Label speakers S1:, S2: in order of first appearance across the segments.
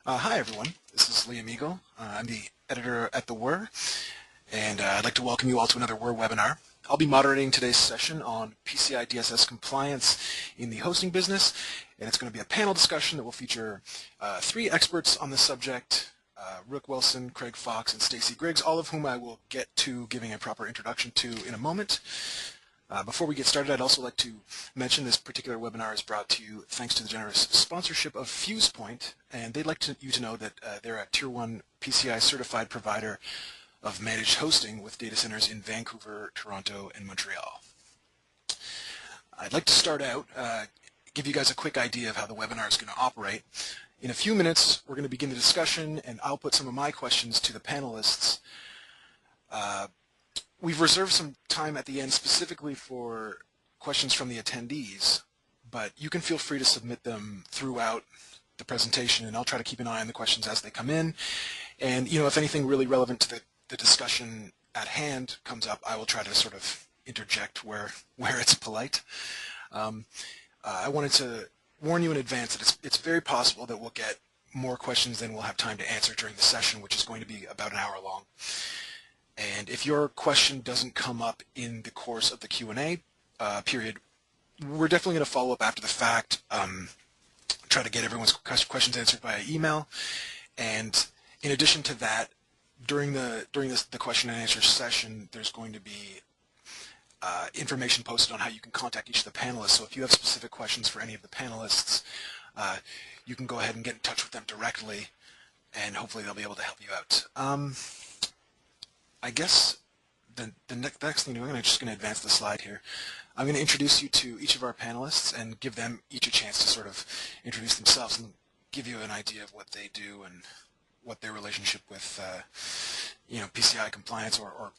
S1: Hi everyone, this is Liam Eagle. I'm the editor at the WHIR, and I'd like to welcome you all to another WHIR webinar. I'll be moderating today's session on PCI DSS compliance in the hosting business, and it's going to be a panel discussion that will feature three experts on the subject, Rick Wilson, Craig Fox, and Stacy Griggs, all of whom I will get to giving a proper introduction to in a moment. Before we get started, I'd also like to mention this particular webinar is brought to you thanks to the generous sponsorship of FusePoint, and they'd like you to know that they're a Tier 1 PCI certified provider of managed hosting with data centers in Vancouver, Toronto, and Montreal. I'd like to start out, give you guys a quick idea of how the webinar is going to operate. In a few minutes, we're going to begin the discussion, and I'll put some of my questions to the panelists. We've reserved some time at the end specifically for questions from the attendees, but you can feel free to submit them throughout the presentation, and I'll try to keep an eye on the questions as they come in. And if anything really relevant to the discussion at hand comes up, I will try to sort of interject where it's polite. I wanted to warn you in advance that it's very possible that we'll get more questions than we'll have time to answer during the session, which is going to be about an hour long. And if your question doesn't come up in the course of the Q&A period, we're definitely going to follow up after the fact, try to get everyone's questions answered via email. And in addition to that, during the question and answer session, there's going to be information posted on how you can contact each of the panelists. So if you have specific questions for any of the panelists, you can go ahead and get in touch with them directly, and hopefully they'll be able to help you out. I guess the next thing I'm just going to advance the slide here. I'm going to introduce you to each of our panelists and give them each a chance to sort of introduce themselves and give you an idea of what they do and what their relationship with PCI compliance or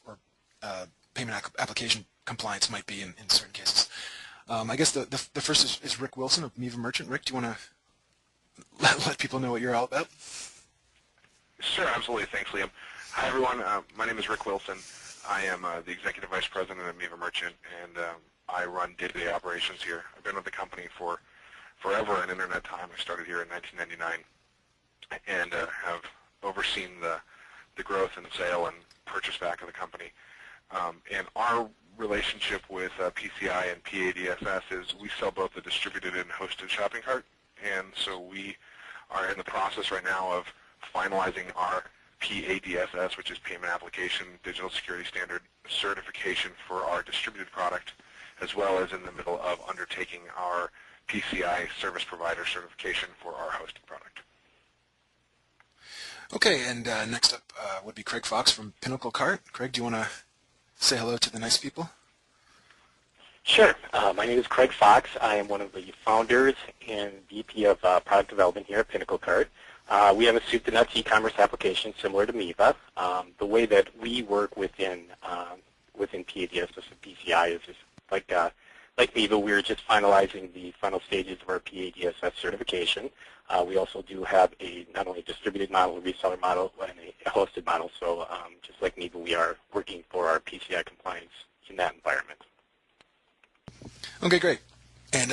S1: payment application compliance might be in certain cases. I guess the first is Rick Wilson of Miva Merchant. Rick, do you want to let people know what you're all about?
S2: Sure, absolutely. Thanks, Liam. Hi, everyone. My name is Rick Wilson. I am the Executive Vice President of Miva Merchant, and I run day-to-day operations here. I've been with the company for forever in internet time. I started here in 1999 and have overseen the growth and sale and purchase back of the company. And our relationship with PCI and PADSS is we sell both the distributed and hosted shopping cart, and so we are in the process right now of finalizing our PADSS, which is Payment Application Digital Security Standard certification for our distributed product, as well as in the middle of undertaking our PCI service provider certification for our hosted product.
S1: Okay, and next up would be Craig Fox from Pinnacle Cart. Craig, do you want to say hello to the nice people?
S3: Sure. My name is Craig Fox. I am one of the founders and VP of Product Development here at Pinnacle Cart. We have a soup to nuts e-commerce application similar to Miva. The way that we work within PADSS and PCI is just like Miva. We're just finalizing the final stages of our PADSS certification. We also do have not only a distributed model, a reseller model, and a hosted model. So just like Miva, we are working for our PCI compliance in that environment.
S1: Okay, great. And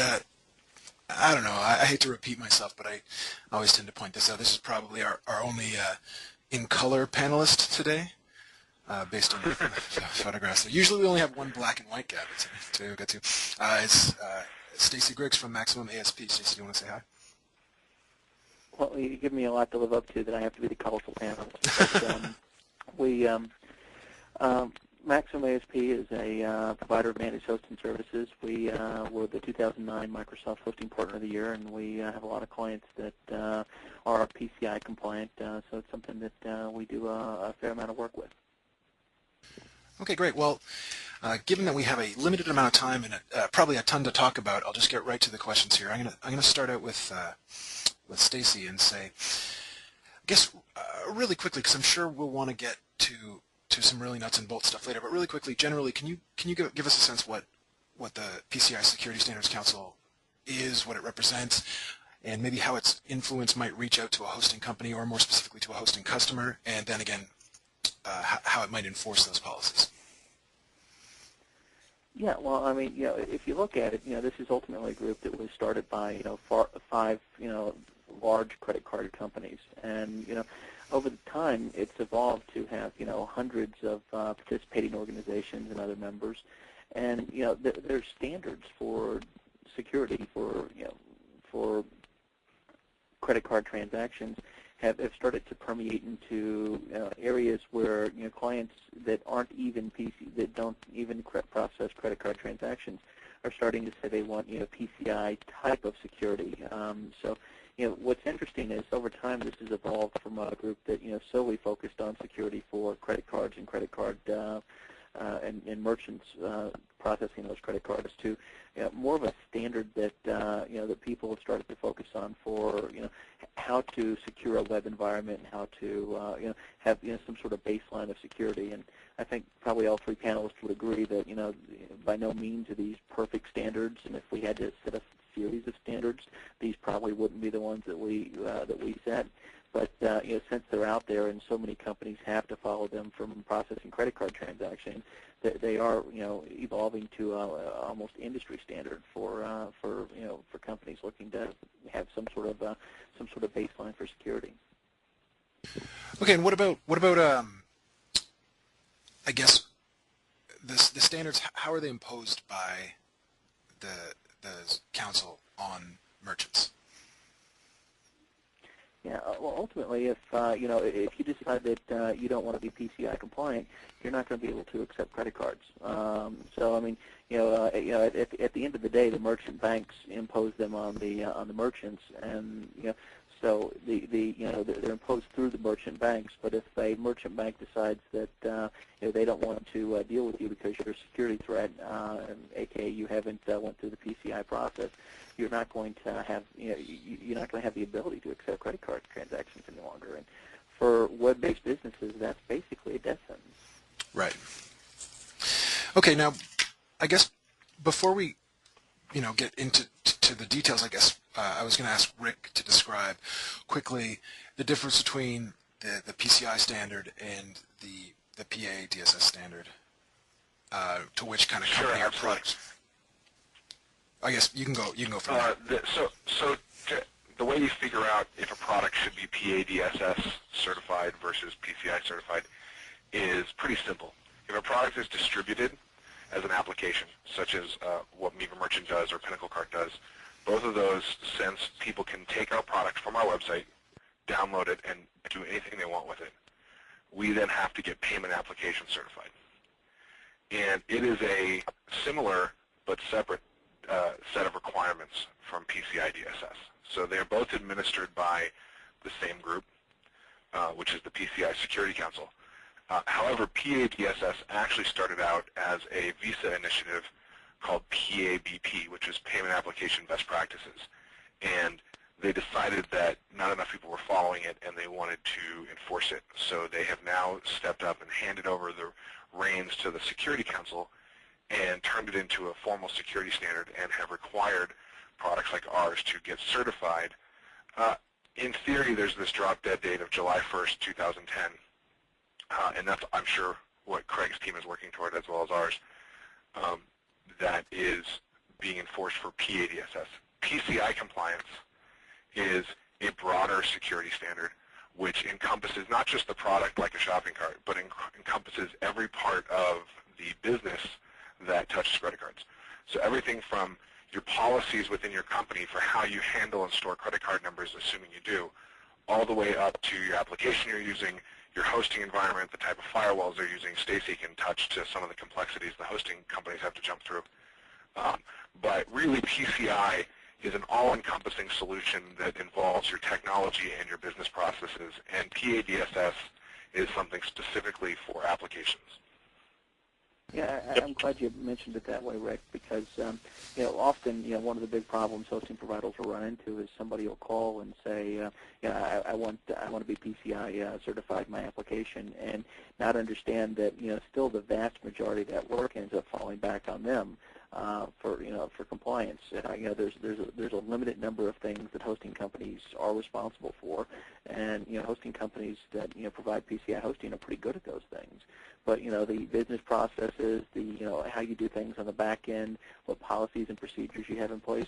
S1: I don't know, I hate to repeat myself, but I always tend to point this out. This is probably our only in-color panelist today, based on the photographs. So usually we only have one black and white guy to get to. It's Stacy Griggs from Maximum ASP. Stacy, do you want to say hi?
S4: Well, you give me a lot to live up to that I have to be the colorful panelist. But, Maximum ASP is a provider of managed hosting services. We were the 2009 Microsoft Hosting Partner of the Year, and we have a lot of clients that are PCI compliant, so it's something that we do a fair amount of work with.
S1: Okay, great. Well, given that we have a limited amount of time and probably a ton to talk about, I'll just get right to the questions here. I'm gonna start out with Stacy and say, I guess really quickly, because I'm sure we'll want to get to some really nuts and bolts stuff later, but really quickly, generally, can you give us a sense what the PCI Security Standards Council is, what it represents, and maybe how its influence might reach out to a hosting company, or more specifically to a hosting customer, and then again, how it might enforce those policies?
S4: Yeah, well, I mean, if you look at it, this is ultimately a group that was started by, five large credit card companies. And over the time, it's evolved to have hundreds of participating organizations and other members, and there's standards for security for credit card transactions have started to permeate into areas where clients that aren't even that don't even process credit card transactions are starting to say they want PCI type of security. So what's interesting is over time this has evolved from a group that solely focused on security for credit cards and credit card and merchants processing those credit cards to more of a standard that that people have started to focus on for how to secure a web environment and how to have some sort of baseline of security. And I think probably all three panelists would agree that by no means are these perfect standards, and if we had to set a series of standards, these probably wouldn't be the ones that we set. But since they're out there and so many companies have to follow them from processing credit card transactions, they are evolving to almost industry standard for companies looking to have some sort of baseline for security.
S1: Okay, and what about I guess the standards? How are they imposed by the council on merchants?
S4: Yeah, well, ultimately, if if you decide that you don't want to be PCI compliant, you're not going to be able to accept credit cards. So, I mean, at the end of the day, the merchant banks impose them on the merchants, and so they're imposed through the merchant banks. But if a merchant bank decides that they don't want to deal with you because you're a security threat, aka you haven't went through the PCI process, you're not going to have you're not going to have the ability to accept credit card transactions any longer. And for web-based businesses, that's basically a death sentence.
S1: Right. Okay. Now, I guess before we get into the details, I guess I was going to ask Rick to describe quickly the difference between the PCI standard and the PA DSS standard, to which kind of company or products. I guess you can go from there.
S2: So the way you figure out if a product should be PA-DSS certified versus PCI certified is pretty simple. If a product is distributed as an application, such as what Miva Merchant does or Pinnacle Cart does, both of those, since people can take our product from our website, download it, and do anything they want with it, we then have to get payment application certified. And it is a similar but separate set of requirements from PCI DSS. So they're both administered by the same group, which is the PCI Security Council. However, PA DSS actually started out as a Visa initiative called PABP, which is Payment Application Best Practices. And they decided that not enough people were following it and they wanted to enforce it. So they have now stepped up and handed over the reins to the Security Council and turned it into a formal security standard and have required products like ours to get certified. In theory, there's this drop-dead date of July 1st, 2010, and that's, I'm sure, what Craig's team is working toward as well as ours. That is being enforced for PA-DSS. PCI compliance is a broader security standard which encompasses not just the product like a shopping cart, but encompasses every part of the business that touches credit cards. So everything from your policies within your company for how you handle and store credit card numbers, assuming you do, all the way up to your application you're using, your hosting environment, the type of firewalls they're using. Stacy can touch to some of the complexities the hosting companies have to jump through. But really, PCI is an all-encompassing solution that involves your technology and your business processes, and PA-DSS is something specifically for applications.
S4: Yeah, I'm glad you mentioned it that way, Rick, because often one of the big problems hosting providers will run into is somebody will call and say, I want to be PCI certified in my application, and not understand that still the vast majority of that work ends up falling back on them. for compliance. There's a limited number of things that hosting companies are responsible for, and hosting companies that provide PCI hosting are pretty good at those things. But the business processes, how you do things on the back end, what policies and procedures you have in place,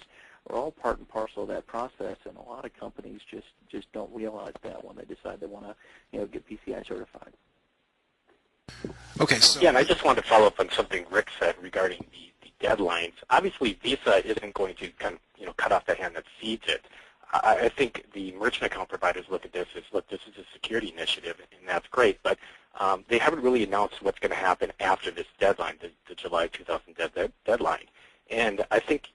S4: are all part and parcel of that process. And a lot of companies just don't realize that when they decide they want to get PCI certified.
S1: Okay, so
S3: yeah, and I just wanted to follow up on something Rick said regarding the deadlines. Obviously, Visa isn't going to kind of cut off the hand that feeds it. I think the merchant account providers look at this as, look, this is a security initiative, and that's great, but they haven't really announced what's going to happen after this deadline, the July 2000 deadline. And I think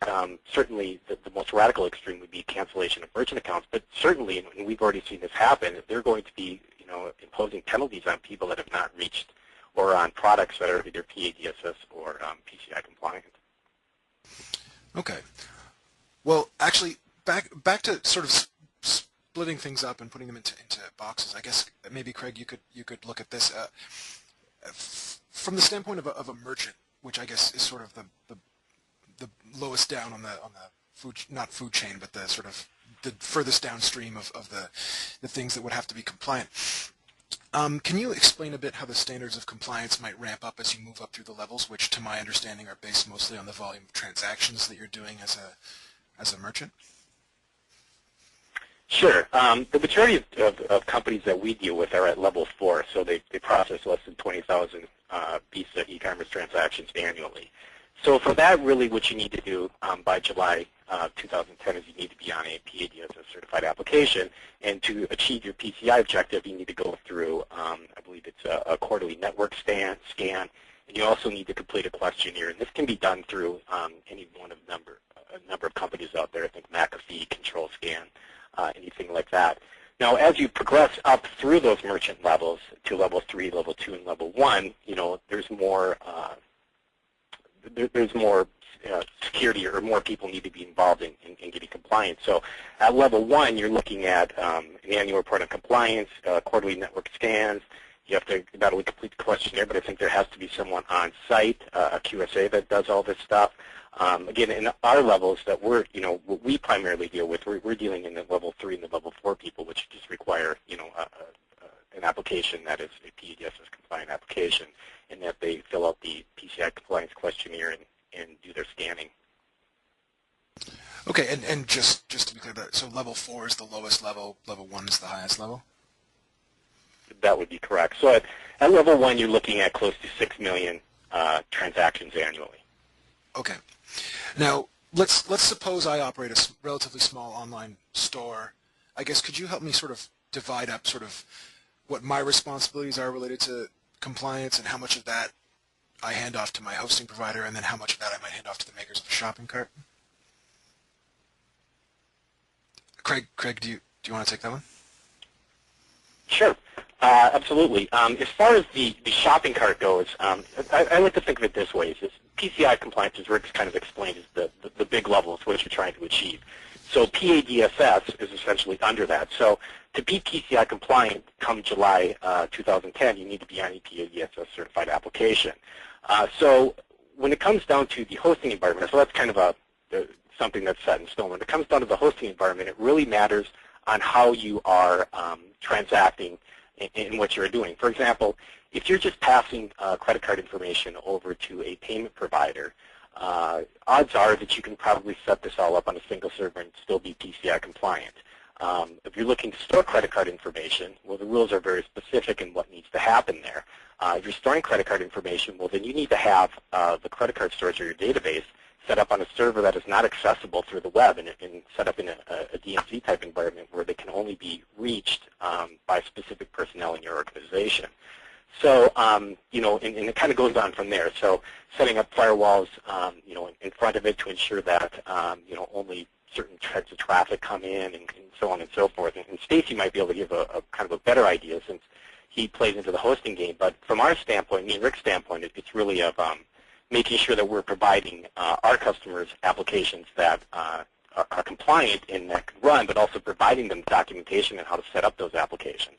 S3: certainly the most radical extreme would be cancellation of merchant accounts, but certainly, and we've already seen this happen, they're going to be imposing penalties on people that have not reached, or on products that are either PADSS or PCI compliant.
S1: okay. Well, actually, back to sort of splitting things up and putting them into boxes. I guess maybe Craig, you could look at this from the standpoint of a merchant, which I guess is sort of the lowest down on the food, not food chain, but the sort of the furthest downstream of the things that would have to be compliant. Can you explain a bit how the standards of compliance might ramp up as you move up through the levels, which to my understanding are based mostly on the volume of transactions that you're doing as a merchant?
S3: Sure. The majority of companies that we deal with are at level 4, so they process less than 20,000 Visa e-commerce transactions annually. So for that, really what you need to do by July 2010 is you need to be on a PADSS certified application, and to achieve your PCI objective, you need to go through, I believe it's a quarterly network scan, and you also need to complete a questionnaire. And this can be done through any one of a number of companies out there. I think McAfee, Control Scan, anything like that. Now, as you progress up through those merchant levels to level 3, level 2, and level 1, there's more security, or more people need to be involved in getting compliance. So at level 1, you're looking at an annual report on compliance, quarterly network scans. You have to not only complete the questionnaire, but I think there has to be someone on site, a QSA that does all this stuff. Again, in our levels that what we primarily deal with, we're dealing in the level 3 and the level 4 people, which just require, an application that is a PADSS compliant application, and that they fill out the PCI compliance questionnaire and do their scanning.
S1: Okay, and just to be clear, so level 4 is the lowest level, level 1 is the highest level?
S3: That would be correct. So at level 1, you're looking at close to 6 million transactions annually.
S1: Okay. Now, let's suppose I operate a relatively small online store. I guess could you help me sort of divide up sort of what my responsibilities are related to compliance, and how much of that I hand off to my hosting provider, and then how much of that I might hand off to the makers of a shopping cart? Craig, do you want to take that one?
S3: Sure, absolutely. As far as the shopping cart goes, I like to think of it this way: is PCI compliance, as Rick's kind of explained, is the big levels what you're trying to achieve. So PADSS is essentially under that. So to be PCI compliant come July 2010, you need to be on a PADSS certified application. So when it comes down to the hosting environment, so that's kind of something that's set in stone. When it comes down to the hosting environment, it really matters on how you are transacting in what you're doing. For example, if you're just passing credit card information over to a payment provider, odds are that you can probably set this all up on a single server and still be PCI compliant. If you're looking to store credit card information, well, the rules are very specific in what needs to happen there. If you're storing credit card information, well, then you need to have the credit card storage or your database set up on a server that is not accessible through the web, and set up in a DMZ type environment where they can only be reached by specific personnel in your organization. So, and it kind of goes on from there. So setting up firewalls, in front of it to ensure that, only certain types of traffic come in, and so on and so forth. And Stacy might be able to give a kind of a better idea since he plays into the hosting game. But from our standpoint, me and Rick's standpoint, it's really of making sure that we're providing our customers applications that are compliant and that can run, but also providing them documentation on how to set up those applications.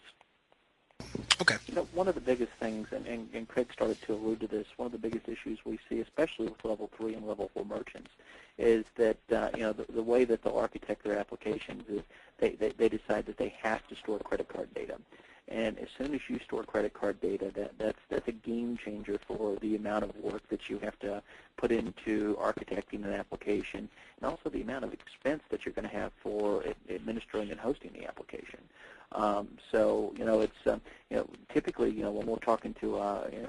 S1: Okay.
S4: One of the biggest things, and Craig started to allude to this, one of the biggest issues we see, especially with level 3 and level 4 merchants, is that the way that they'll architect their applications is they decide that they have to store credit card data. And as soon as you store credit card data, that's a game changer for the amount of work that you have to put into architecting an application, and also the amount of expense that you're going to have for administering and hosting the application. So it's typically when we're talking to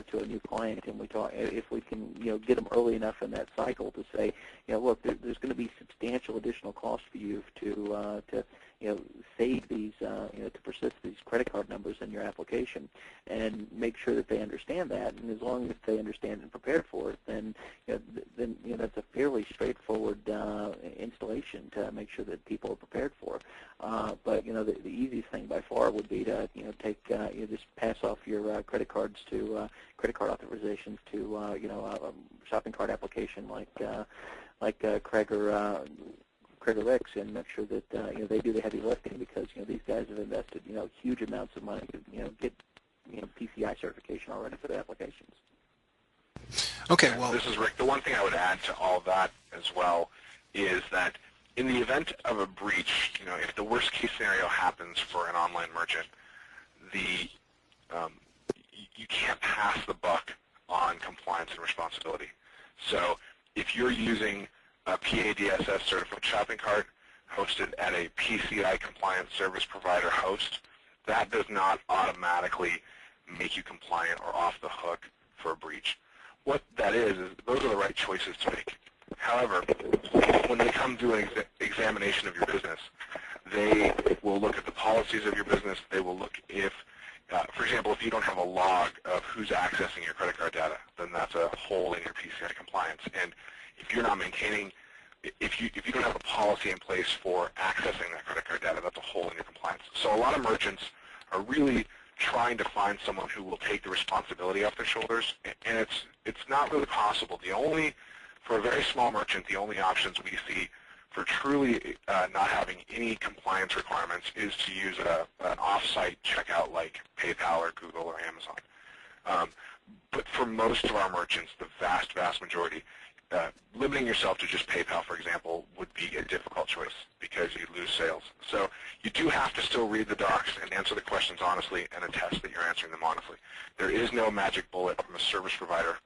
S4: to a new client, and we talk, if we can get them early enough in that cycle to say, look, there's going to be substantial additional cost for you to save these to persist these credit card numbers in your application, and make sure that they understand that. And as long as they understand and prepared for it, then that's a fairly straightforward installation to make sure that people are prepared for. But the easiest thing by far would be to take just pass off your credit cards to credit card authorizations to a shopping cart application like Craig or Rick's, and make sure that they do the heavy lifting, because these guys have invested huge amounts of money to get PCI certification already for their applications.
S1: Okay, well,
S2: this is Rick. The one thing I would add to all of that as well is that in the event of a breach, if the worst case scenario happens for an online merchant, you can't pass the buck on compliance and responsibility. So if you're using a PADSS certified shopping cart hosted at a PCI compliant service provider host, that does not automatically make you compliant or off the hook for a breach. What that is those are the right choices to make. However, when they come to an examination of your business, they will look at the policies of your business. They will look if, for example, if you don't have a log of who's accessing your credit card data, then that's a hole in your PCI compliance. And if you're not maintaining, if you don't have a policy in place for accessing that credit card data, that's a hole in your compliance. So a lot of merchants are really trying to find someone who will take the responsibility off their shoulders, and it's not really possible. For a very small merchant, the only options we see for truly not having any compliance requirements is to use an off-site checkout like PayPal or Google or Amazon. But for most of our merchants, the vast, vast majority, limiting yourself to just PayPal, for example, would be a difficult choice because you lose sales. So you do have to still read the docs and answer the questions honestly and attest that you're answering them honestly. There is no magic bullet from a service provider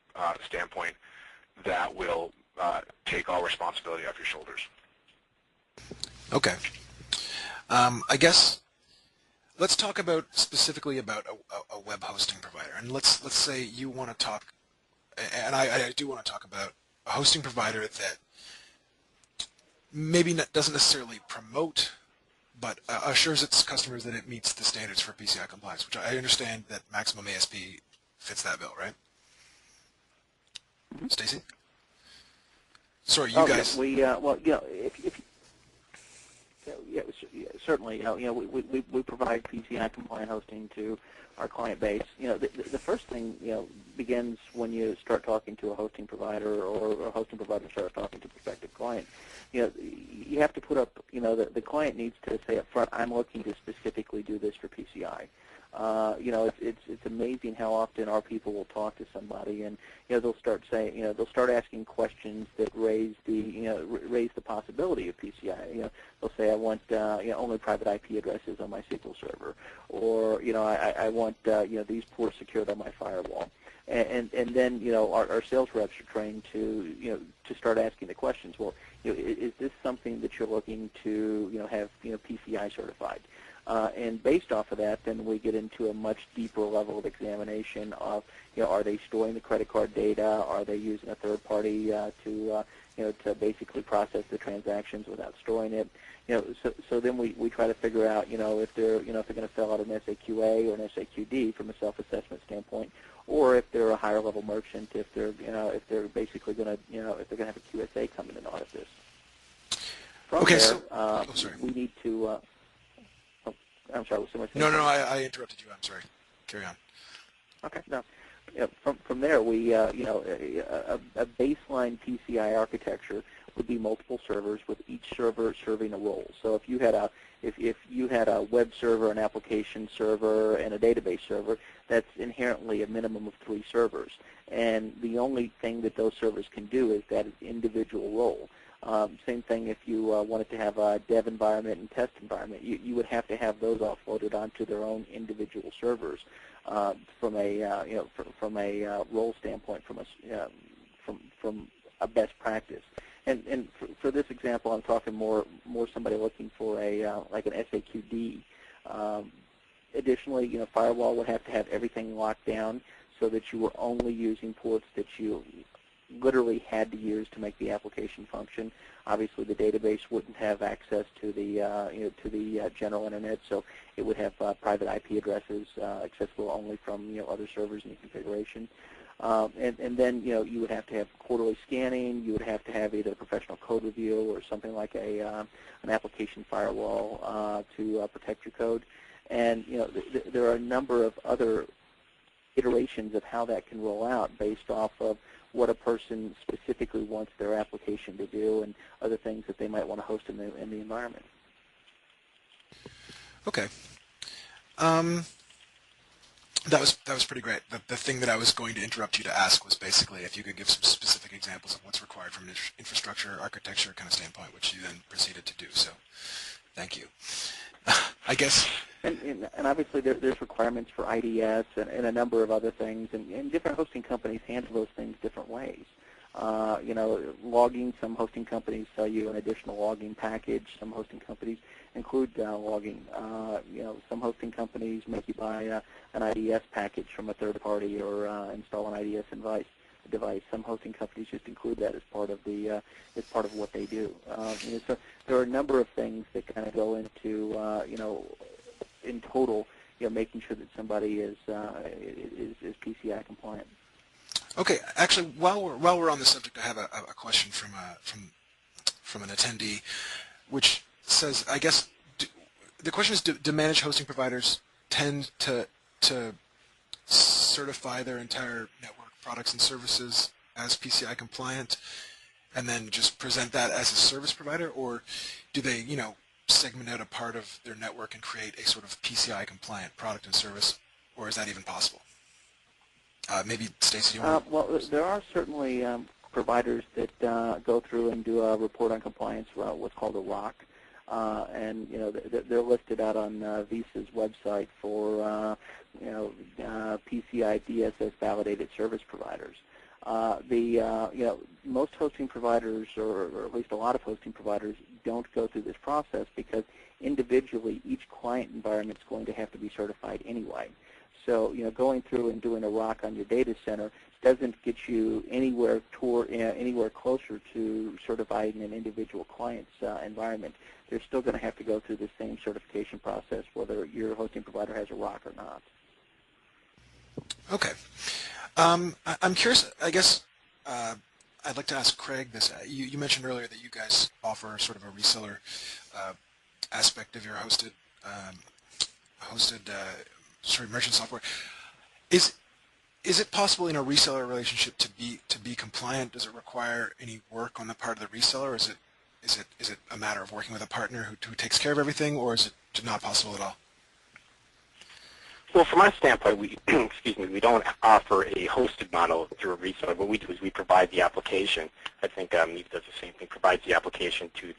S2: standpoint that will take all responsibility off your shoulders.
S1: Okay. I guess let's talk specifically about a web hosting provider, and let's say you want to talk, and I do want to talk about a hosting provider that maybe doesn't necessarily promote, but assures its customers that it meets the standards for PCI compliance, which I understand that Maximum ASP fits that bill, right? Stacy? Sorry, you guys.
S4: Yeah, certainly. We provide PCI compliant hosting to our client base. The first thing begins when you start talking to a hosting provider, or a hosting provider starts talking to a prospective client. You have to put up. The client needs to say up front, I'm looking to specifically do this for PCI. It's amazing how often our people will talk to somebody, and they'll start saying, they'll start asking questions that raise the possibility of PCI. They'll say, I want only private IP addresses on my SQL server, or I want these ports secured on my firewall. And then our sales reps are trained to start asking the questions. Well, is this something that you're looking to have PCI certified? And based off of that, then we get into a much deeper level of examination of, are they storing the credit card data? Are they using a third party to basically process the transactions without storing it? So then we try to figure out, if they're going to fill out an SAQA or an SAQD from a self-assessment standpoint, or if they're a higher level merchant, if they're basically going to, if they're going to have a QSA come in and audit this. From
S1: okay,
S4: there,
S1: sorry.
S4: we need to. I'm sorry, was someone saying
S1: No, I interrupted you. I'm sorry. Carry on.
S4: Okay, no. from there, we a baseline PCI architecture would be multiple servers with each server serving a role. So if you had a web server, an application server, and a database server, that's inherently a minimum of 3 servers. And the only thing that those servers can do is that individual role. Same thing if you wanted to have a dev environment and test environment. You would have to have those offloaded onto their own individual servers from a from a role standpoint, from a best practice. And for this example, I'm talking more somebody looking for a like an SAQD. Additionally, firewall would have to have everything locked down so that you were only using ports that you literally had to use to make the application function. Obviously, the database wouldn't have access to the general internet, so it would have private IP addresses accessible only from other servers in the configuration. And then you would have to have quarterly scanning. You would have to have either a professional code review or something like an application firewall to protect your code. And there are a number of other iterations of how that can roll out based off of what a person specifically wants their application to do and other things that they might want to host in the environment.
S1: Okay. That was pretty great. The thing that I was going to interrupt you to ask was basically if you could give some specific examples of what's required from an infrastructure architecture kind of standpoint, which you then proceeded to do. So, thank you. I guess.
S4: And obviously there's requirements for IDS and a number of other things, and different hosting companies handle those things different ways. Logging, some hosting companies sell you an additional logging package. Some hosting companies include logging. Some hosting companies make you buy an IDS package from a third party or install an IDS device. Some hosting companies just include that as part of what they do. So there are a number of things that kind of go into in total, making sure that somebody is PCI compliant.
S1: Okay, actually, while we're on the subject, I have a question from an attendee, which says, I guess, the question is, do managed hosting providers tend to certify their entire network products and services as PCI compliant, and then just present that as a service provider, or do they, segment out a part of their network and create a sort of PCI compliant product and service, or is that even possible? Maybe Stacy, you want to...
S4: Well, there are certainly providers that go through and do a report on compliance, what's called a ROC, and they're listed out on Visa's website for PCI DSS validated service providers. Most hosting providers, or at least a lot of hosting providers, don't go through this process because individually each client environment is going to have to be certified anyway. So going through and doing a ROC on your data center doesn't get you anywhere closer to certifying an individual client's environment. They're still going to have to go through the same certification process whether your hosting provider has a ROC or not.
S1: Okay. I'm curious, I guess I'd like to ask Craig this. You mentioned earlier that you guys offer sort of a reseller aspect of your hosted merchant software. Is it possible in a reseller relationship to be compliant? Does it require any work on the part of the reseller? Is it a matter of working with a partner who takes care of everything, or is it not possible at all?
S3: Well, from our standpoint, we we don't offer a hosted model through a reseller. What we do is we provide the application. I think Neve does the same thing, provides the application to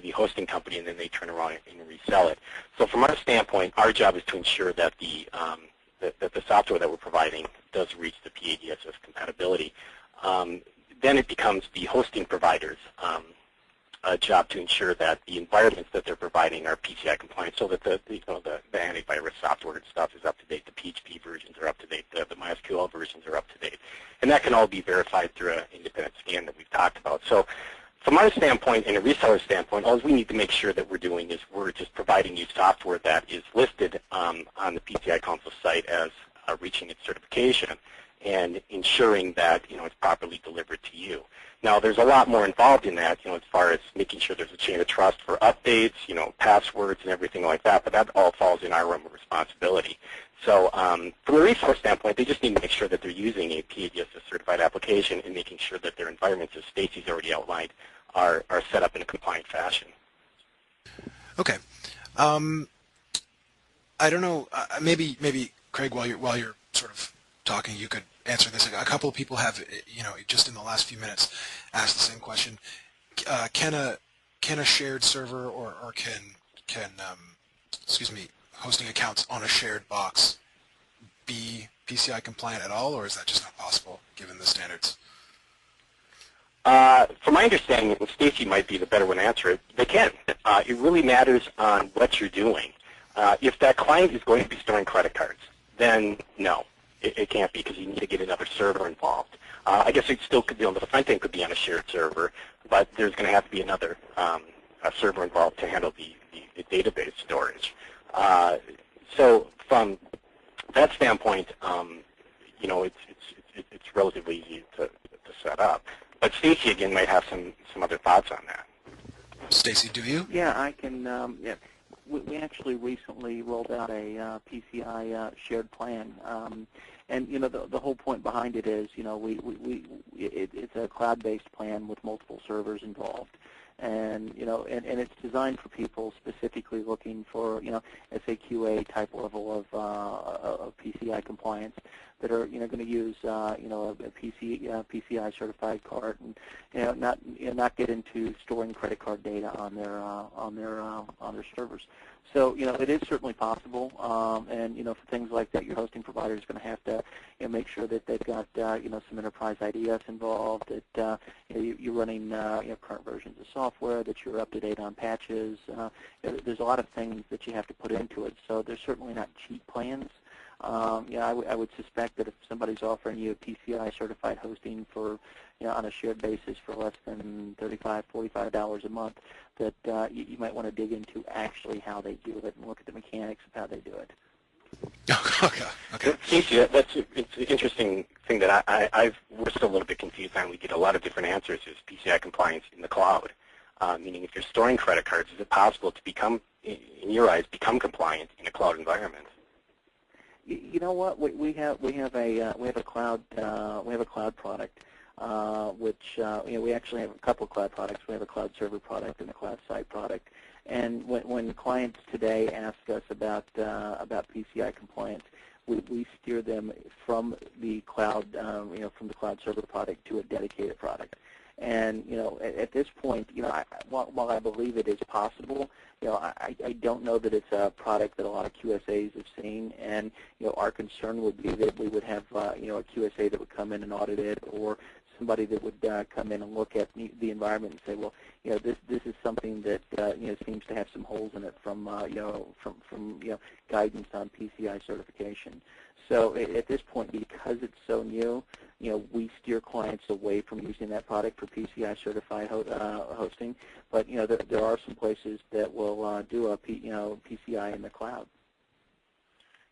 S3: the hosting company, and then they turn around and resell it. So from our standpoint, our job is to ensure that the software that we're providing does reach the PADSS compatibility. Then it becomes the hosting provider's job to ensure that the environments that they're providing are PCI compliant, so that the antivirus software and stuff is up to date. The PHP versions are up to date. The MySQL versions are up to date, and that can all be verified through an independent scan that we've talked about. So, from our standpoint and a reseller standpoint, all we need to make sure that we're doing is we're just providing you software that is listed on the PCI Council site as reaching its certification, and ensuring that it's properly delivered to you. Now, there's a lot more involved in that, as far as making sure there's a chain of trust for updates, passwords and everything like that. But that all falls in our realm of responsibility. So from a resource standpoint, they just need to make sure that they're using a PADSS certified application and making sure that their environments, as Stacy's already outlined, are set up in a compliant fashion.
S1: Okay. I don't know. Maybe Craig, while you're sort of talking, you could answer this. A couple of people have, just in the last few minutes, asked the same question. Can a shared server or can hosting accounts on a shared box be PCI compliant at all, or is that just not possible given the standards?
S3: From my understanding, and Stacy might be the better one to answer it, they can. It really matters on what you're doing. If that client is going to be storing credit cards, then no, it can't be, because you need to get another server involved. I guess it still could be on the front end, could be on a shared server, but there's going to have to be another a server involved to handle the database storage. So from that standpoint, it's relatively easy to set up. But Stacy, again, might have some other thoughts on that.
S1: Stacy, do you?
S4: Yeah, I can. Yeah. We actually recently rolled out a PCI shared plan, and the whole point behind it is it's a cloud-based plan with multiple servers involved, and it's designed for people specifically looking for SAQA type level of PCI compliance that are going to use a PCI certified card, and not get into storing credit card data on their servers. So it is certainly possible, and for things like that, your hosting provider is going to have to make sure that they've got some enterprise IDS involved, that you're running current versions of software, that you're up to date on patches. There's a lot of things that you have to put into it. So there's certainly not cheap plans. I would suspect that if somebody's offering you a PCI certified hosting for, on a shared basis for less than $35, $45 a month, that you might want to dig into actually how they do it and look at the mechanics of how they do it.
S1: Okay.
S3: Casey, it's an interesting thing that we're still a little bit confused on. We get a lot of different answers as PCI compliance in the cloud. Meaning, if you're storing credit cards, is it possible to become, in your eyes, become compliant in a cloud environment?
S4: You know what? We have a cloud product, which we actually have a couple of cloud products. We have a cloud server product and a cloud site product. And when clients today ask us about PCI compliance, we steer them from the cloud from the cloud server product to a dedicated product. And at this point, while I believe it is possible, I don't know that it's a product that a lot of QSAs have seen. And our concern would be that we would have a QSA that would come in and audit it, or somebody that would come in and look at the environment and say, well, this is something that seems to have some holes in it from guidance on PCI certification. So at this point, because it's so new, we steer clients away from using that product for PCI certified hosting. But there are some places that will do a PCI in the cloud.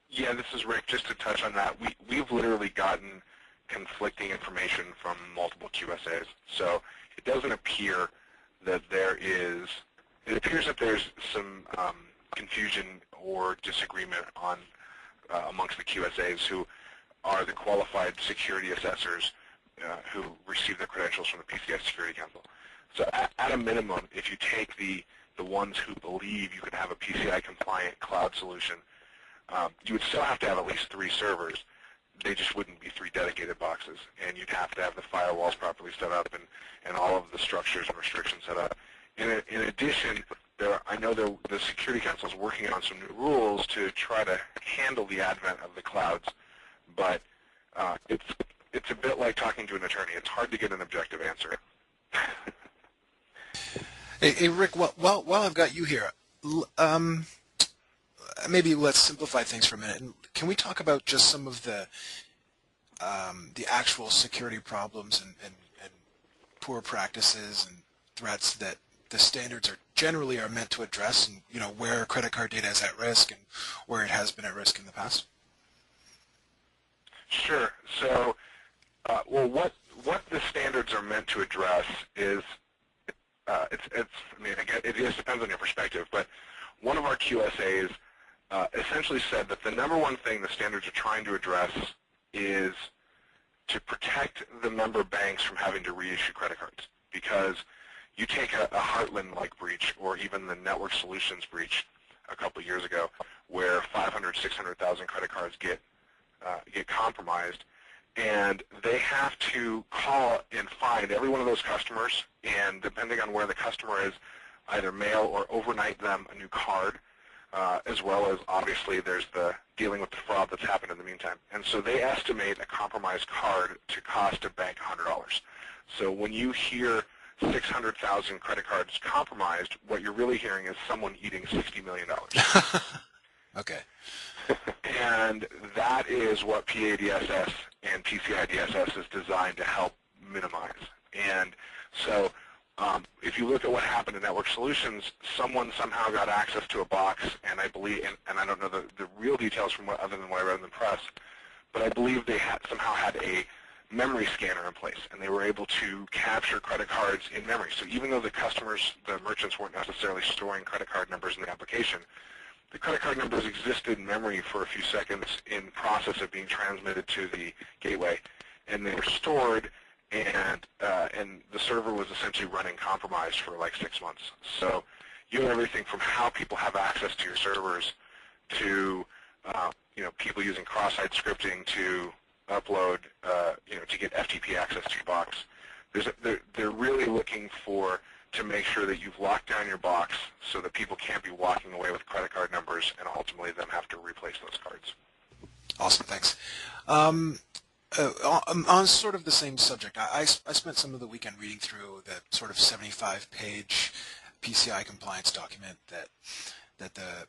S2: Yeah, this is Rick. Just to touch on that, we've literally gotten conflicting information from multiple QSAs. So it doesn't appear that there is. It appears that there's some confusion or disagreement on amongst the QSAs who are the qualified security assessors who receive their credentials from the PCI Security Council. So at a minimum, if you take the ones who believe you can have a PCI compliant cloud solution, you would still have to have at least 3 servers. They just wouldn't be 3 dedicated boxes, and you'd have to have the firewalls properly set up and all of the structures and restrictions set up. In addition, I know the Security Council is working on some new rules to try to handle the advent of the clouds, but it's a bit like talking to an attorney. It's hard to get an objective answer.
S1: Hey, Rick, while I've got you here, maybe let's simplify things for a minute. Can we talk about just some of the actual security problems and poor practices and threats that the standards generally are meant to address, and where credit card data is at risk and where it has been at risk in the past?
S2: Sure. So, well, what the standards are meant to address is it just depends on your perspective. But one of our QSAs essentially said that the number one thing the standards are trying to address is to protect the member banks from having to reissue credit cards. Because you take a Heartland-like breach, or even the Network Solutions breach a couple of years ago, where 500, 600,000 credit cards get compromised, and they have to call and find every one of those customers, and depending on where the customer is, either mail or overnight them a new card, as well as obviously there's the dealing with the fraud that's happened in the meantime. And so they estimate a compromised card to cost a bank $100. So when you hear 600,000 credit cards compromised, what you're really hearing is someone eating $60 million.
S1: Okay.
S2: And that is what PADSS and PCI DSS is designed to help minimize. And so if you look at what happened in Network Solutions, someone somehow got access to a box, and I believe, and I don't know the real details from other than what I read in the press, but I believe they somehow had a memory scanner in place, and they were able to capture credit cards in memory. So even though the merchants weren't necessarily storing credit card numbers in the application, the credit card numbers existed in memory for a few seconds in process of being transmitted to the gateway, and they were stored, and the server was essentially running compromised for like 6 months. So you have everything from how people have access to your servers to people using cross-site scripting to upload, to get FTP access to your box. They're really looking to make sure that you've locked down your box so that people can't be walking away with credit card numbers and ultimately them have to replace those cards.
S1: Awesome, thanks. On sort of the same subject, I spent some of the weekend reading through the sort of 75-page PCI compliance document that the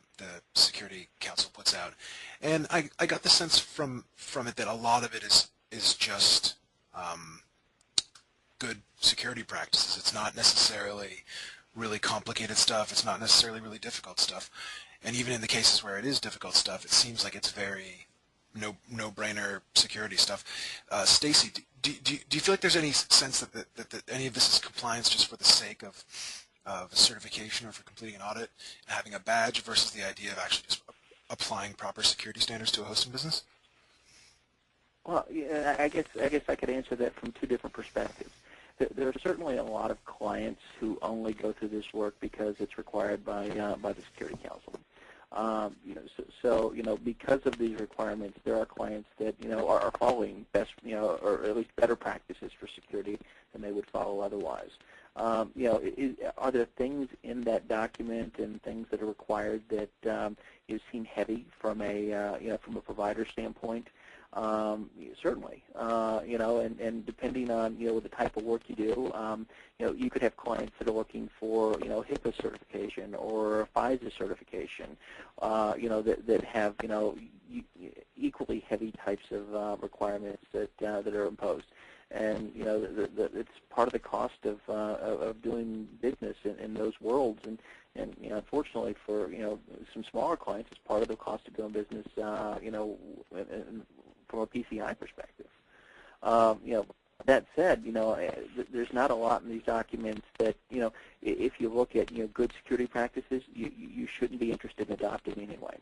S1: Security Council puts out, and I got the sense from it that a lot of it is just good security practices. It's not necessarily really complicated stuff. It's not necessarily really difficult stuff. And even in the cases where it is difficult stuff, it seems like it's very no-brainer security stuff. Stacy, do you feel like there's any sense that any of this is compliance just for the sake of certification or for completing an audit and having a badge versus the idea of actually just applying proper security standards to a hosting business?
S4: Well, yeah, I guess I could answer that from two different perspectives. There are certainly a lot of clients who only go through this work because it's required by the Security Council. So because of these requirements, there are clients that are following best, or at least better practices for security than they would follow otherwise. Are there things in that document and things that are required that seem heavy from a provider standpoint? Certainly, and depending on the type of work you do, you could have clients that are looking for HIPAA certification or FISA certification, that have equally heavy types of requirements that are imposed, and it's part of the cost of doing business in those worlds, and unfortunately for some smaller clients, it's part of the cost of doing business, from a PCI perspective. That said, there's not a lot in these documents that, if you look at, good security practices, you shouldn't be interested in adopting anyway.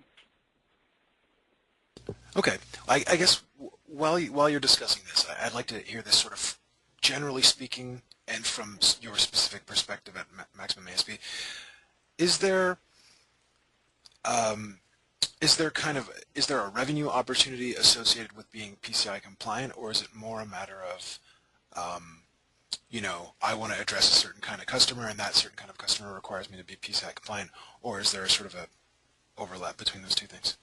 S1: Okay. I guess while you're discussing this, I'd like to hear this sort of generally speaking and from your specific perspective at Maximum ASP. Is there a revenue opportunity associated with being PCI compliant, or is it more a matter of, I want to address a certain kind of customer, and that certain kind of customer requires me to be PCI compliant, or is there a sort of a overlap between those two things?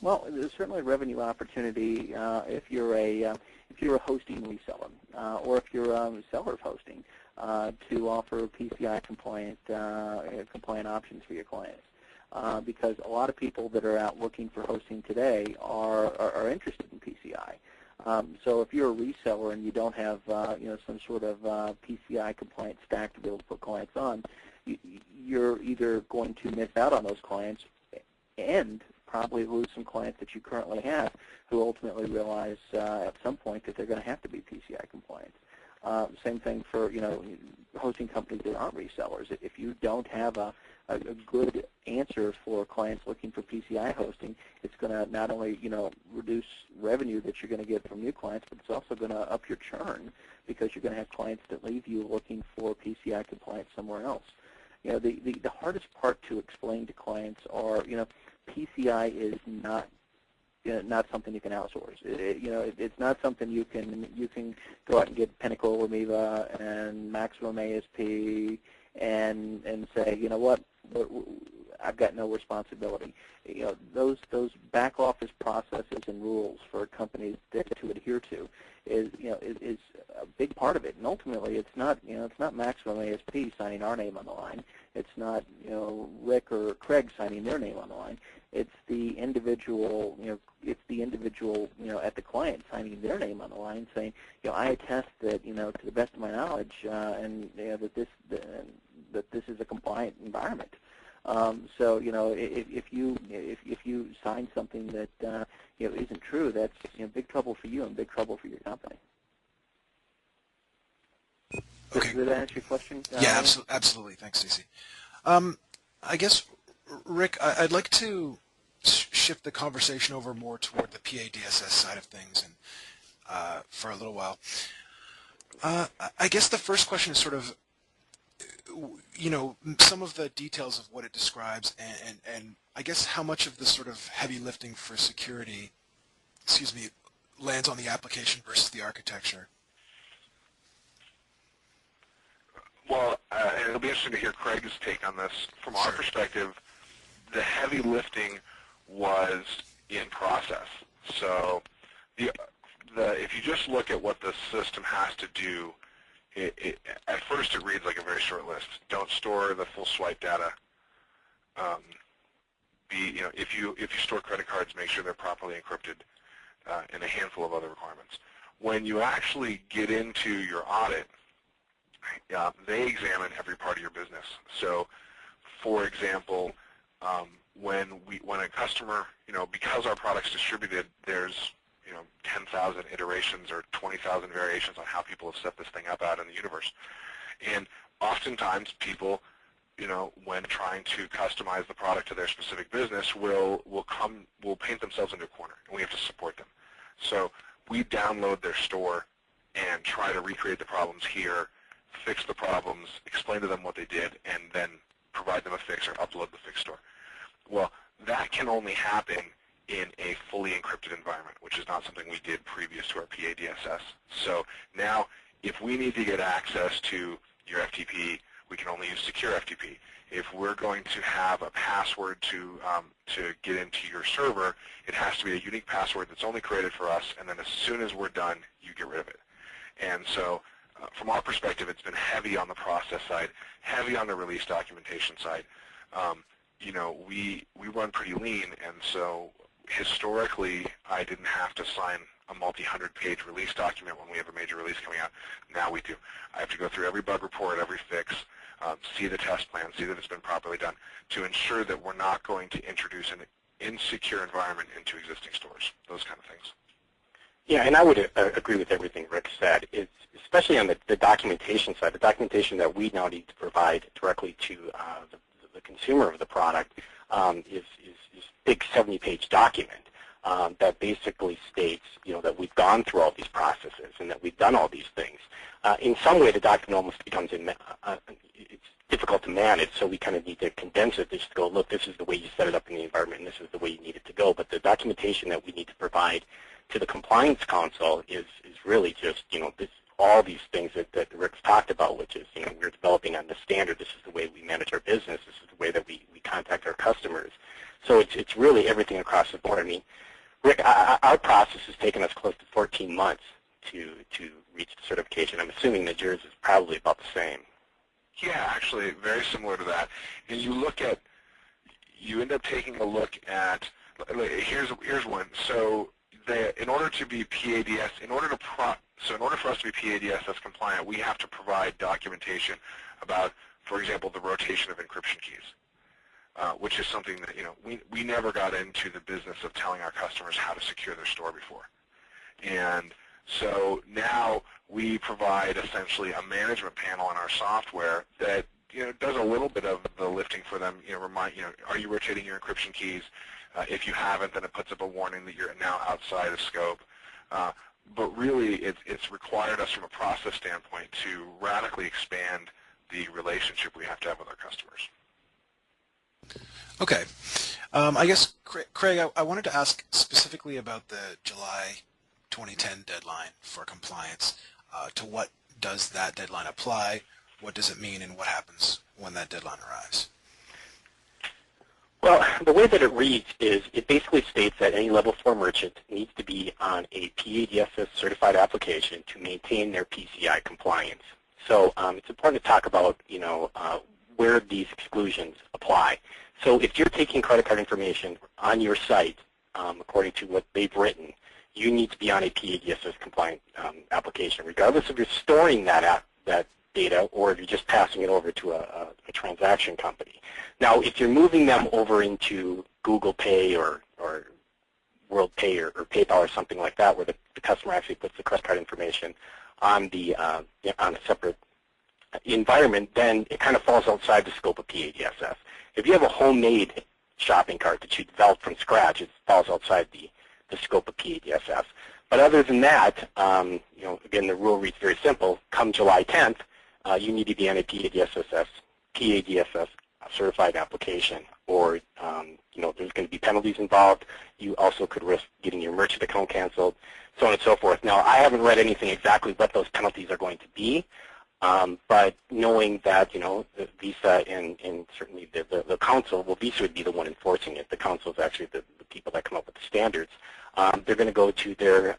S4: Well, there's certainly a revenue opportunity if you're a hosting reseller, or if you're a seller of hosting, to offer PCI compliant options for your clients. Because a lot of people that are out looking for hosting today are interested in PCI. So if you're a reseller and you don't have some sort of PCI compliant stack to be able to put clients on, you're either going to miss out on those clients and probably lose some clients that you currently have who ultimately realize at some point that they're going to have to be PCI compliant. Same thing for hosting companies that aren't resellers. If you don't have a a good answer for clients looking for PCI hosting. It's going to not only reduce revenue that you're going to get from new clients, but it's also going to up your churn because you're going to have clients that leave you looking for PCI compliance somewhere else. The hardest part to explain to clients are PCI is not something you can outsource. It's not something you can go out and get Pinnacle or Miva and Maximum ASP and say, you know what, I've got no responsibility. Those back office processes and rules for companies to adhere to is a big part of it. And ultimately, it's not Maximum ASP signing our name on the line. It's not Rick or Craig signing their name on the line. It's the individual at the client signing their name on the line, saying, I attest that to the best of my knowledge, and that this is a compliant environment. So if you sign something that isn't true, that's big trouble for you and big trouble for your company.
S1: Okay.
S4: Did that answer your question?
S1: Yeah, absolutely. Thanks, Stacey. I guess, Rick, I'd like to shift the conversation over more toward the PADSS side of things, and for a little while. I guess the first question is sort of, some of the details of what it describes, and I guess how much of the sort of heavy lifting for security, lands on the application versus the architecture.
S2: Well, and it'll be interesting to hear Craig's take on this. From our perspective, the heavy lifting was in process. So if you just look at what the system has to do, at first it reads like a very short list. Don't store the full swipe data. If you store credit cards, make sure they're properly encrypted, and a handful of other requirements. When you actually get into your audit, they examine every part of your business. So, for example, when a customer, because our product's distributed, there's 10,000 iterations or 20,000 variations on how people have set this thing up out in the universe. And oftentimes people, when trying to customize the product to their specific business, will paint themselves into a corner, and we have to support them. So we download their store and try to recreate the problems here, fix the problems, explain to them what they did, and then provide them a fix or upload the fix store. Well, that can only happen in a fully encrypted environment, which is not something we did previous to our PADSS. So now, if we need to get access to your FTP, we can only use secure FTP. If we're going to have a password to get into your server, it has to be a unique password that's only created for us, and then as soon as we're done, you get rid of it. And so from our perspective, it's been heavy on the process side, heavy on the release documentation side. We run pretty lean, and so historically, I didn't have to sign a multi-100-page release document when we have a major release coming out. Now we do. I have to go through every bug report, every fix, see the test plan, see that it's been properly done, to ensure that we're not going to introduce an insecure environment into existing stores, those kind of things.
S3: Yeah, and I would agree with everything Rick said. It's especially on the documentation side, the documentation that we now need to provide directly to the consumer of the product is a big 70-page document that basically states, that we've gone through all these processes and that we've done all these things. In some way, the document almost becomes it's difficult to manage, so we kind of need to condense it. Just go, look, this is the way you set it up in the environment, and this is the way you need it to go. But the documentation that we need to provide to the compliance council is really just, all these things that Rick's talked about, which is, we're developing on the standard. This is the way we manage our business. This is the way that we contact our customers. So it's really everything across the board. I mean, Rick, our process has taken us close to 14 months to reach the certification. I'm assuming that yours is probably about the same.
S2: Yeah, actually, very similar to that. And you end up taking a look at, here's one. So in order to be PADS, in order for us to be PADSS compliant, we have to provide documentation about, for example, the rotation of encryption keys, which is something that we never got into the business of telling our customers how to secure their store before. And so now we provide essentially a management panel in our software that does a little bit of the lifting for them. Are you rotating your encryption keys? If you haven't, then it puts up a warning that you're now outside of scope. But really, it's required us from a process standpoint to radically expand the relationship we have to have with our customers.
S1: Okay. I guess, Craig, I wanted to ask specifically about the July 2010 deadline for compliance. To what does that deadline apply? What does it mean, and what happens when that deadline arrives?
S3: Well, the way that it reads is it basically states that any level 4 merchant needs to be on a PADSS certified application to maintain their PCI compliance. So it's important to talk about, where these exclusions apply. So if you're taking credit card information on your site, according to what they've written, you need to be on a PADSS compliant application, regardless if you're storing that data or if you're just passing it over to a transaction company. Now, if you're moving them over into Google Pay or World Pay or PayPal or something like that, where the customer actually puts the credit card information on on a separate environment, then it kind of falls outside the scope of PADSS. If you have a homemade shopping cart that you developed from scratch, it falls outside the scope of PADSS. But other than that, again, the rule reads very simple. Come July 10th, you need to be on a PADSS certified application, or there's going to be penalties involved. You also could risk getting your merchant account canceled, so on and so forth. Now, I haven't read anything exactly what those penalties are going to be, but knowing that the Visa and certainly the council, well, Visa would be the one enforcing it. The council is actually the people that come up with the standards. They're going to go to their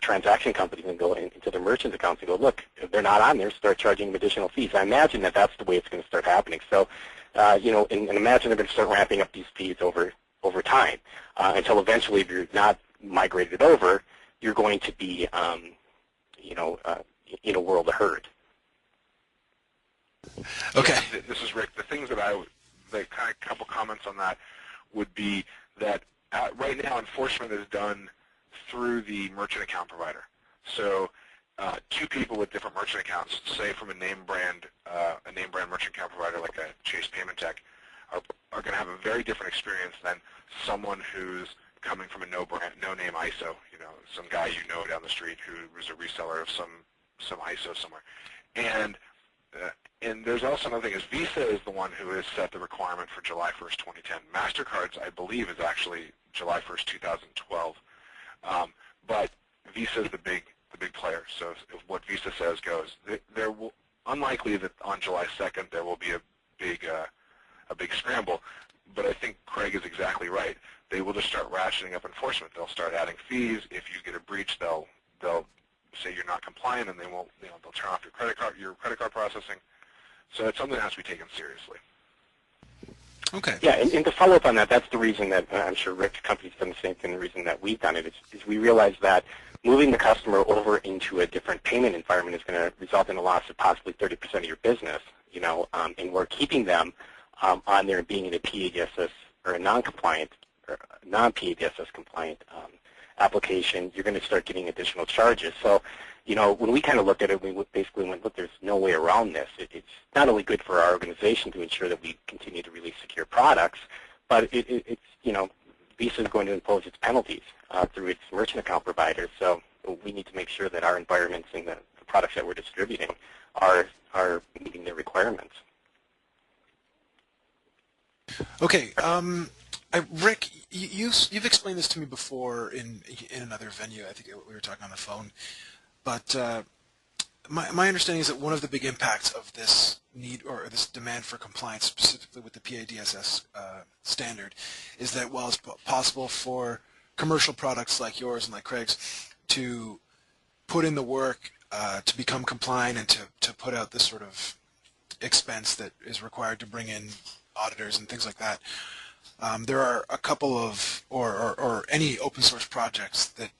S3: transaction companies and go into their merchants accounts and go, look, if they're not on there, start charging them additional fees. I imagine that that's the way it's going to start happening. So, and imagine they're going to start ramping up these fees over time until eventually, if you're not migrated over, you're going to be, in a world of hurt.
S1: Okay.
S2: Yeah, this is Rick. The things that the kind of couple comments on that would be that right now enforcement is done through the merchant account provider. So two people with different merchant accounts, say from a name brand merchant account provider like a Chase Payment Tech, are going to have a very different experience than someone who's coming from a no-name ISO, some guy down the street who was a reseller of some ISO somewhere. And there's also another thing is Visa is the one who has set the requirement for July 1st, 2010. MasterCard's, I believe, is actually July 1st, 2012. But Visa is the big player. So if what Visa says goes. There will unlikely that on July 2nd there will be a big scramble. But I think Craig is exactly right. They will just start ratcheting up enforcement. They'll start adding fees. If you get a breach, they'll say you're not compliant, and they won't. They'll turn off your credit card processing. So it's something that has to be taken seriously.
S1: Okay.
S3: Yeah, and to follow up on that, that's the reason that I'm sure Rick's company's done the same thing. The reason that we've done it is we realize that moving the customer over into a different payment environment is going to result in a loss of possibly 30% of your business. And we're keeping them on there being in a PADSS or a non-compliant or non-PADSS compliant application. You're going to start getting additional charges. So, when we kind of looked at it, we basically went, look, there's no way around this. It's not only good for our organization to ensure that we continue to release secure products, but it's Visa is going to impose its penalties through its merchant account providers. So we need to make sure that our environments and the products that we're distributing are meeting their requirements.
S1: Okay. Rick, you've explained this to me before in another venue. I think we were talking on the phone. But my understanding is that one of the big impacts of this need or this demand for compliance, specifically with the PADSS standard, is that while it's possible for commercial products like yours and like Craig's to put in the work to become compliant and to put out this sort of expense that is required to bring in auditors and things like that, there are a couple of or any open source projects that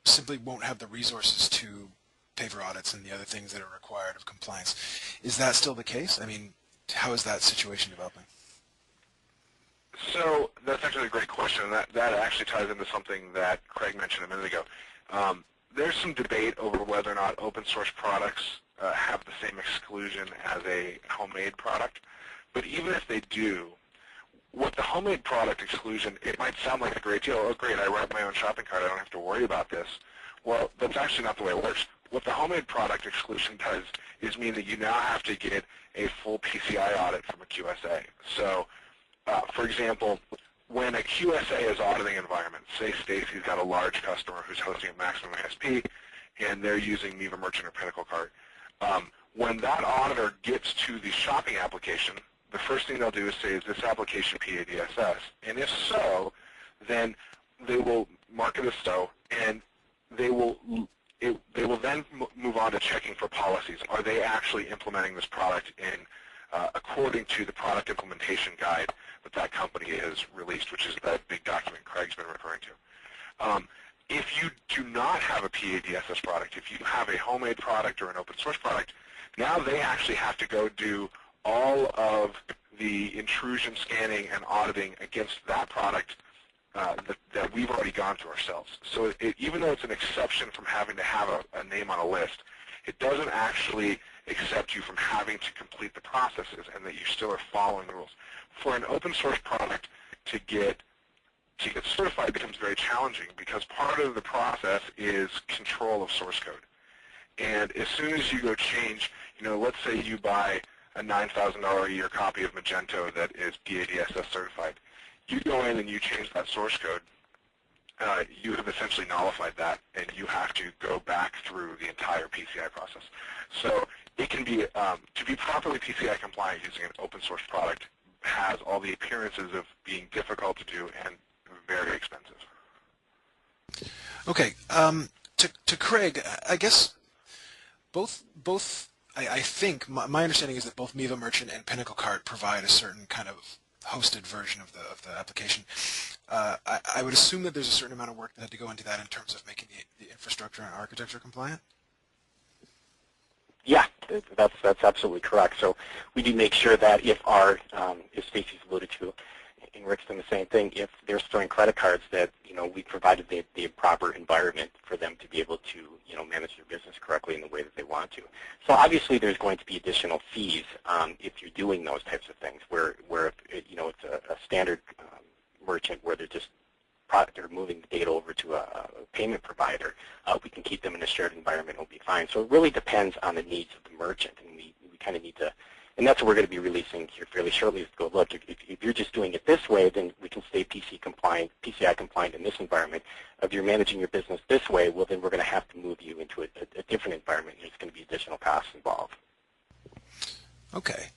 S1: simply won't have the resources to pay for audits and the other things that are required of compliance. Is that still the case? I mean, how is that situation developing?
S2: So that's actually a great question, and that actually ties into something that Craig mentioned a minute ago. There's some debate over whether or not open source products have the same exclusion as a homemade product. But even if they do, what the homemade product exclusion, it might sound like a great deal. Oh, great, I write my own shopping cart. I don't have to worry about this. Well, that's actually not the way it works. What the homemade product exclusion does is mean that you now have to get a full PCI audit from a QSA. So, for example, when a QSA is auditing environments, say Stacy's got a large customer who's hosting a maximum ASP, and they're using Miva Merchant or Pinnacle Cart. When that auditor gets to the shopping application, the first thing they'll do is say, is this application PADSS? And if so, then they will mark it as so, and they will then move on to checking for policies. Are they actually implementing this product in according to the product implementation guide that that company has released, which is that big document Craig's been referring to. If you do not have a PADSS product, if you have a homemade product or an open source product, now they actually have to go do all of the intrusion scanning and auditing against that product that we've already gone through ourselves. So even though it's an exception from having to have a name on a list, it doesn't actually accept you from having to complete the processes and that you still are following the rules. For an open source product to get certified becomes very challenging because part of the process is control of source code. And as soon as you go change, let's say you buy a $9,000 a year copy of Magento that is PADSS certified. You go in and you change that source code, you have essentially nullified that, and you have to go back through the entire PCI process. So it can be, to be properly PCI compliant using an open source product has all the appearances of being difficult to do and very expensive.
S1: Okay, to Craig, I guess I think my understanding is that both Miva Merchant and Pinnacle Cart provide a certain kind of hosted version of the application. I would assume that there's a certain amount of work that had to go into that in terms of making the infrastructure and architecture compliant.
S3: Yeah, that's absolutely correct. So we do make sure that if our, as Stacy's alluded to, and Rick's done the same thing, if they're storing credit cards, that we provided the proper environment for them to be able to manage their business correctly in the way that they want to. So obviously there's going to be additional fees if you're doing those types of things, where it's a standard merchant where they're moving the data over to a payment provider. We can keep them in a shared environment, it'll be fine. So it really depends on the needs of the merchant, and we kind of need to. And that's what we're going to be releasing here fairly shortly, is to go, look, if you're just doing it this way, then we can stay PCI compliant in this environment. If you're managing your business this way, well, then we're going to have to move you into a different environment. There's going to be additional costs involved.
S1: Okay.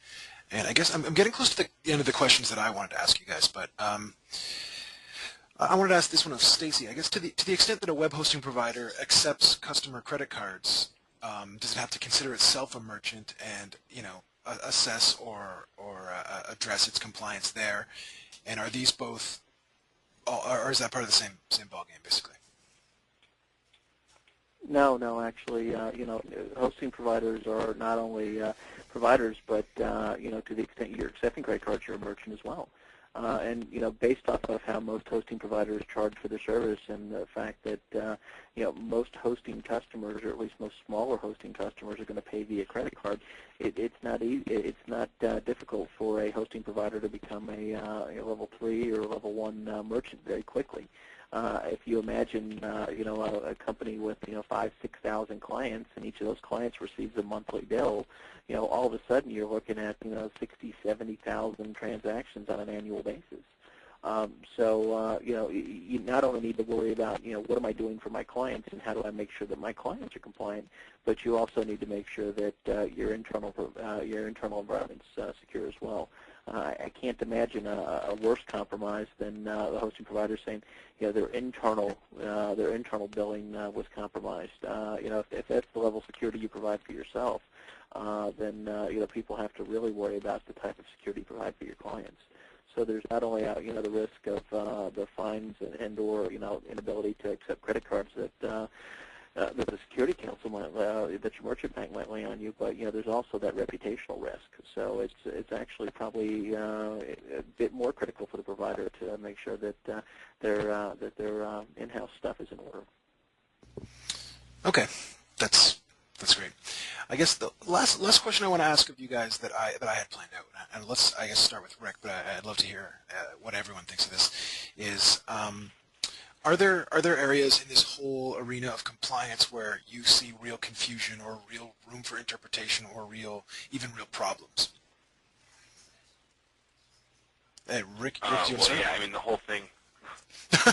S1: And I guess I'm getting close to the end of the questions that I wanted to ask you guys, but I wanted to ask this one of Stacy. I guess to the extent that a web hosting provider accepts customer credit cards, does it have to consider itself a merchant and, assess or address its compliance there? And are these both, or is that part of the same ballgame, basically?
S4: No, actually, hosting providers are not only providers, but to the extent you're accepting credit cards, you're a merchant as well. And based off of how most hosting providers charge for their service, and the fact that most hosting customers, or at least most smaller hosting customers, are going to pay via credit card, it's not easy. It's not difficult for a hosting provider to become a level 3 or level 1 merchant very quickly. If you imagine, a company with 5,000, 6,000 clients, and each of those clients receives a monthly bill, all of a sudden you're looking at 60,000, 70,000 transactions on an annual basis. So you not only need to worry about what am I doing for my clients and how do I make sure that my clients are compliant, but you also need to make sure that your internal environment's secure as well. I can't imagine a worse compromise than the hosting provider saying, their internal billing was compromised. If that's the level of security you provide for yourself, then people have to really worry about the type of security you provide for your clients. So there's not only the risk of the fines and/or inability to accept credit cards that the security council might, that your merchant bank might lay on you, but there's also that reputational risk. So it's actually probably a bit more critical for the provider to make sure that their in-house stuff is in order.
S1: Okay, that's That's great. I guess the last question I want to ask of you guys that I had planned out, and let's I guess start with Rick, but I'd love to hear what everyone thinks of this. Is are there areas in this whole arena of compliance where you see real confusion or real room for interpretation or even real problems? Rick, do you want to
S2: well,
S1: start?
S2: yeah, I mean, the whole thing,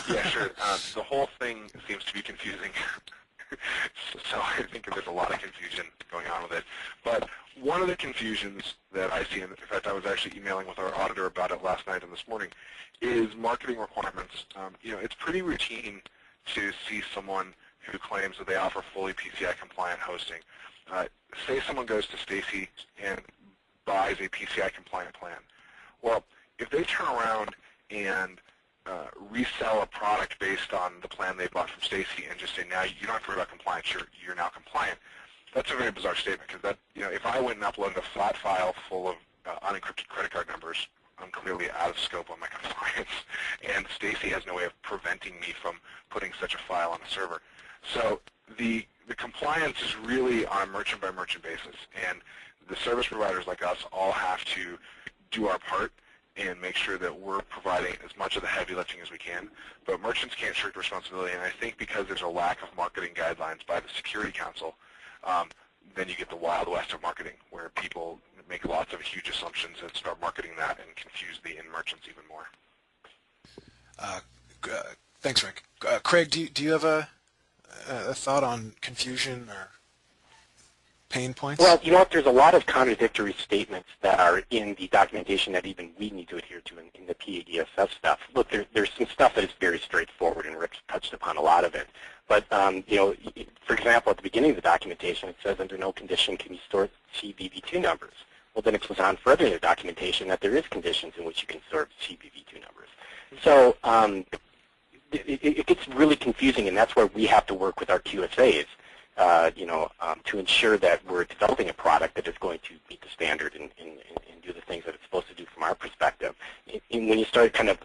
S2: yeah, sure. The whole thing seems to be confusing. So I think there's a lot of confusion going on with it. But one of the confusions that I see, and in fact I was actually emailing with our auditor about it last night and this morning, is marketing requirements. It's pretty routine to see someone who claims that they offer fully PCI compliant hosting. Say someone goes to Stacy and buys a PCI compliant plan. Well, if they turn around and resell a product based on the plan they bought from Stacy and just say, now you don't have to worry about compliance, you're now compliant, that's a very bizarre statement, because that, if I went and uploaded a flat file full of unencrypted credit card numbers, I'm clearly out of scope on my compliance, and Stacy has no way of preventing me from putting such a file on a server. So the compliance is really on a merchant-by-merchant basis, and the service providers like us all have to do our part and make sure that we're providing as much of the heavy lifting as we can. But merchants can't shirk responsibility, and I think because there's a lack of marketing guidelines by the Security Council, then you get the Wild West of marketing, where people make lots of huge assumptions and start marketing that and confuse the end merchants even more.
S1: Thanks, Rick. Craig, do you have a thought on confusion or pain points?
S3: Well, there's a lot of contradictory statements that are in the documentation that even we need to adhere to in the PADSS stuff. Look, there's some stuff that is very straightforward, and Rick's touched upon a lot of it. But, for example, at the beginning of the documentation, it says under no condition can you store CVV2 numbers. Well, then it goes on further in the documentation that there is conditions in which you can store CVV2 numbers. So it gets really confusing, and that's where we have to work with our QSAs. To ensure that we're developing a product that is going to meet the standard and do the things that it's supposed to do from our perspective. And when you start kind of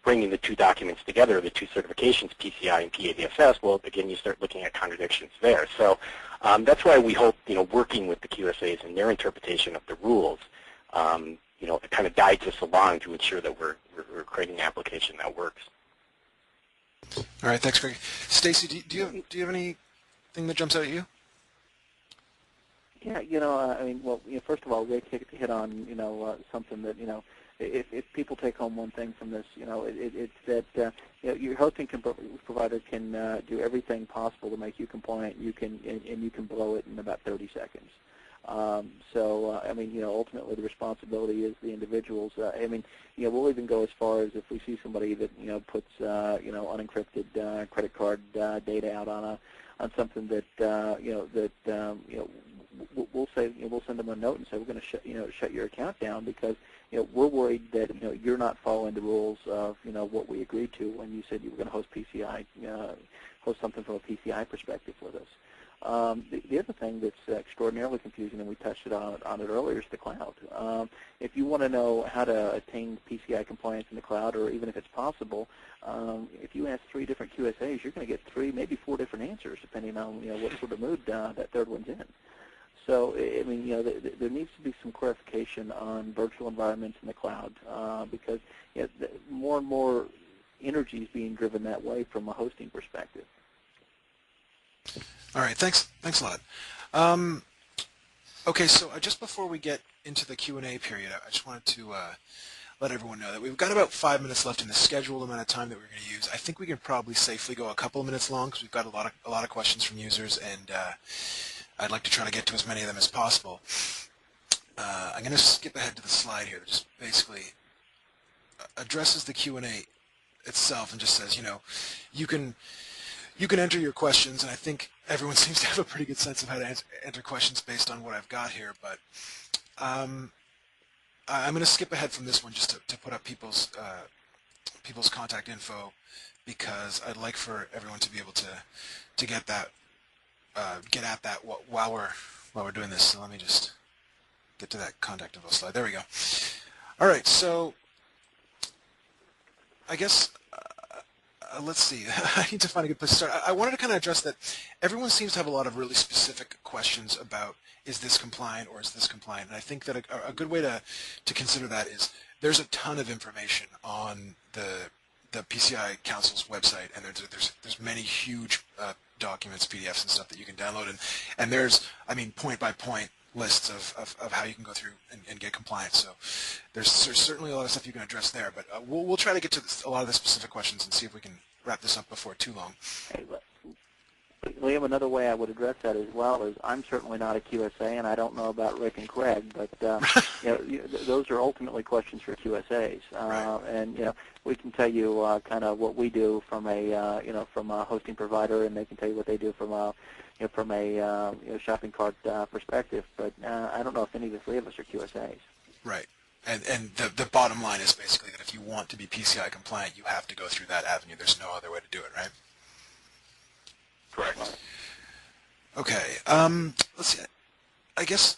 S3: bringing the two documents together, the two certifications, PCI and PADSS, well, again, you start looking at contradictions there. So that's why we hope, working with the QSAs and their interpretation of the rules, it kind of guides us along to ensure that we're creating an application that works.
S1: All right, thanks, Greg. Stacy, do you have anything that jumps out at you?
S4: Yeah, first of all, Rick hit on, something that, if people take home one thing from this, it's that your hosting provider can do everything possible to make you compliant. You can blow it in about 30 seconds. Ultimately the responsibility is the individuals. We'll even go as far as if we see somebody that puts unencrypted credit card data out on something that we'll say we'll send them a note and say we're going to shut your account down because we're worried that you're not following the rules of what we agreed to when you said you were going to host PCI, host something from a PCI perspective with us. The other thing that's extraordinarily confusing, and we touched on it earlier, is the cloud. If you want to know how to attain PCI compliance in the cloud, or even if it's possible, if you ask 3 different QSAs, you're going to get 3, maybe 4 different answers, depending on what sort of mood that third one's in. So, there needs to be some clarification on virtual environments in the cloud because more and more energy is being driven that way from a hosting perspective.
S1: All right, thanks a lot. Okay, so just before we get into the Q&A period, I just wanted to let everyone know that we've got about 5 minutes left in the scheduled amount of time that we're going to use. I think we can probably safely go a couple of minutes long because we've got a lot of questions from users, and I'd like to try to get to as many of them as possible. I'm going to skip ahead to the slide here that just basically addresses the Q&A itself and just says, you can enter your questions, and I think everyone seems to have a pretty good sense of how to enter questions based on what I've got here, but I'm going to skip ahead from this one just to put up people's contact info because I'd like for everyone to be able to get at that while we're doing this. So let me just get to that contact info slide. There we go. All right, so I guess let's see. I need to find a good place to start. I wanted to kind of address that everyone seems to have a lot of really specific questions about is this compliant or is this compliant, and I think that a good way to consider that is there's a ton of information on the PCI Council's website, and there's many huge documents, PDFs, and stuff that you can download, and there's, I mean, point by point lists of how you can go through and get compliant. So there's certainly a lot of stuff you can address there, but we'll try to get to a lot of the specific questions and see if we can wrap this up before too long.
S4: Hey, Liam, another way I would address that as well is I'm certainly not a QSA, and I don't know about Rick and Craig, but those are ultimately questions for QSAs.
S1: Right.
S4: And we can tell you kind of what we do from a from a hosting provider, and they can tell you what they do from a shopping cart perspective. But I don't know if any of the three of us are QSAs.
S1: Right. And the bottom line is basically that if you want to be PCI compliant, you have to go through that avenue. There's no other way to do it, right?
S2: Correct.
S1: Okay. Let's see. I guess.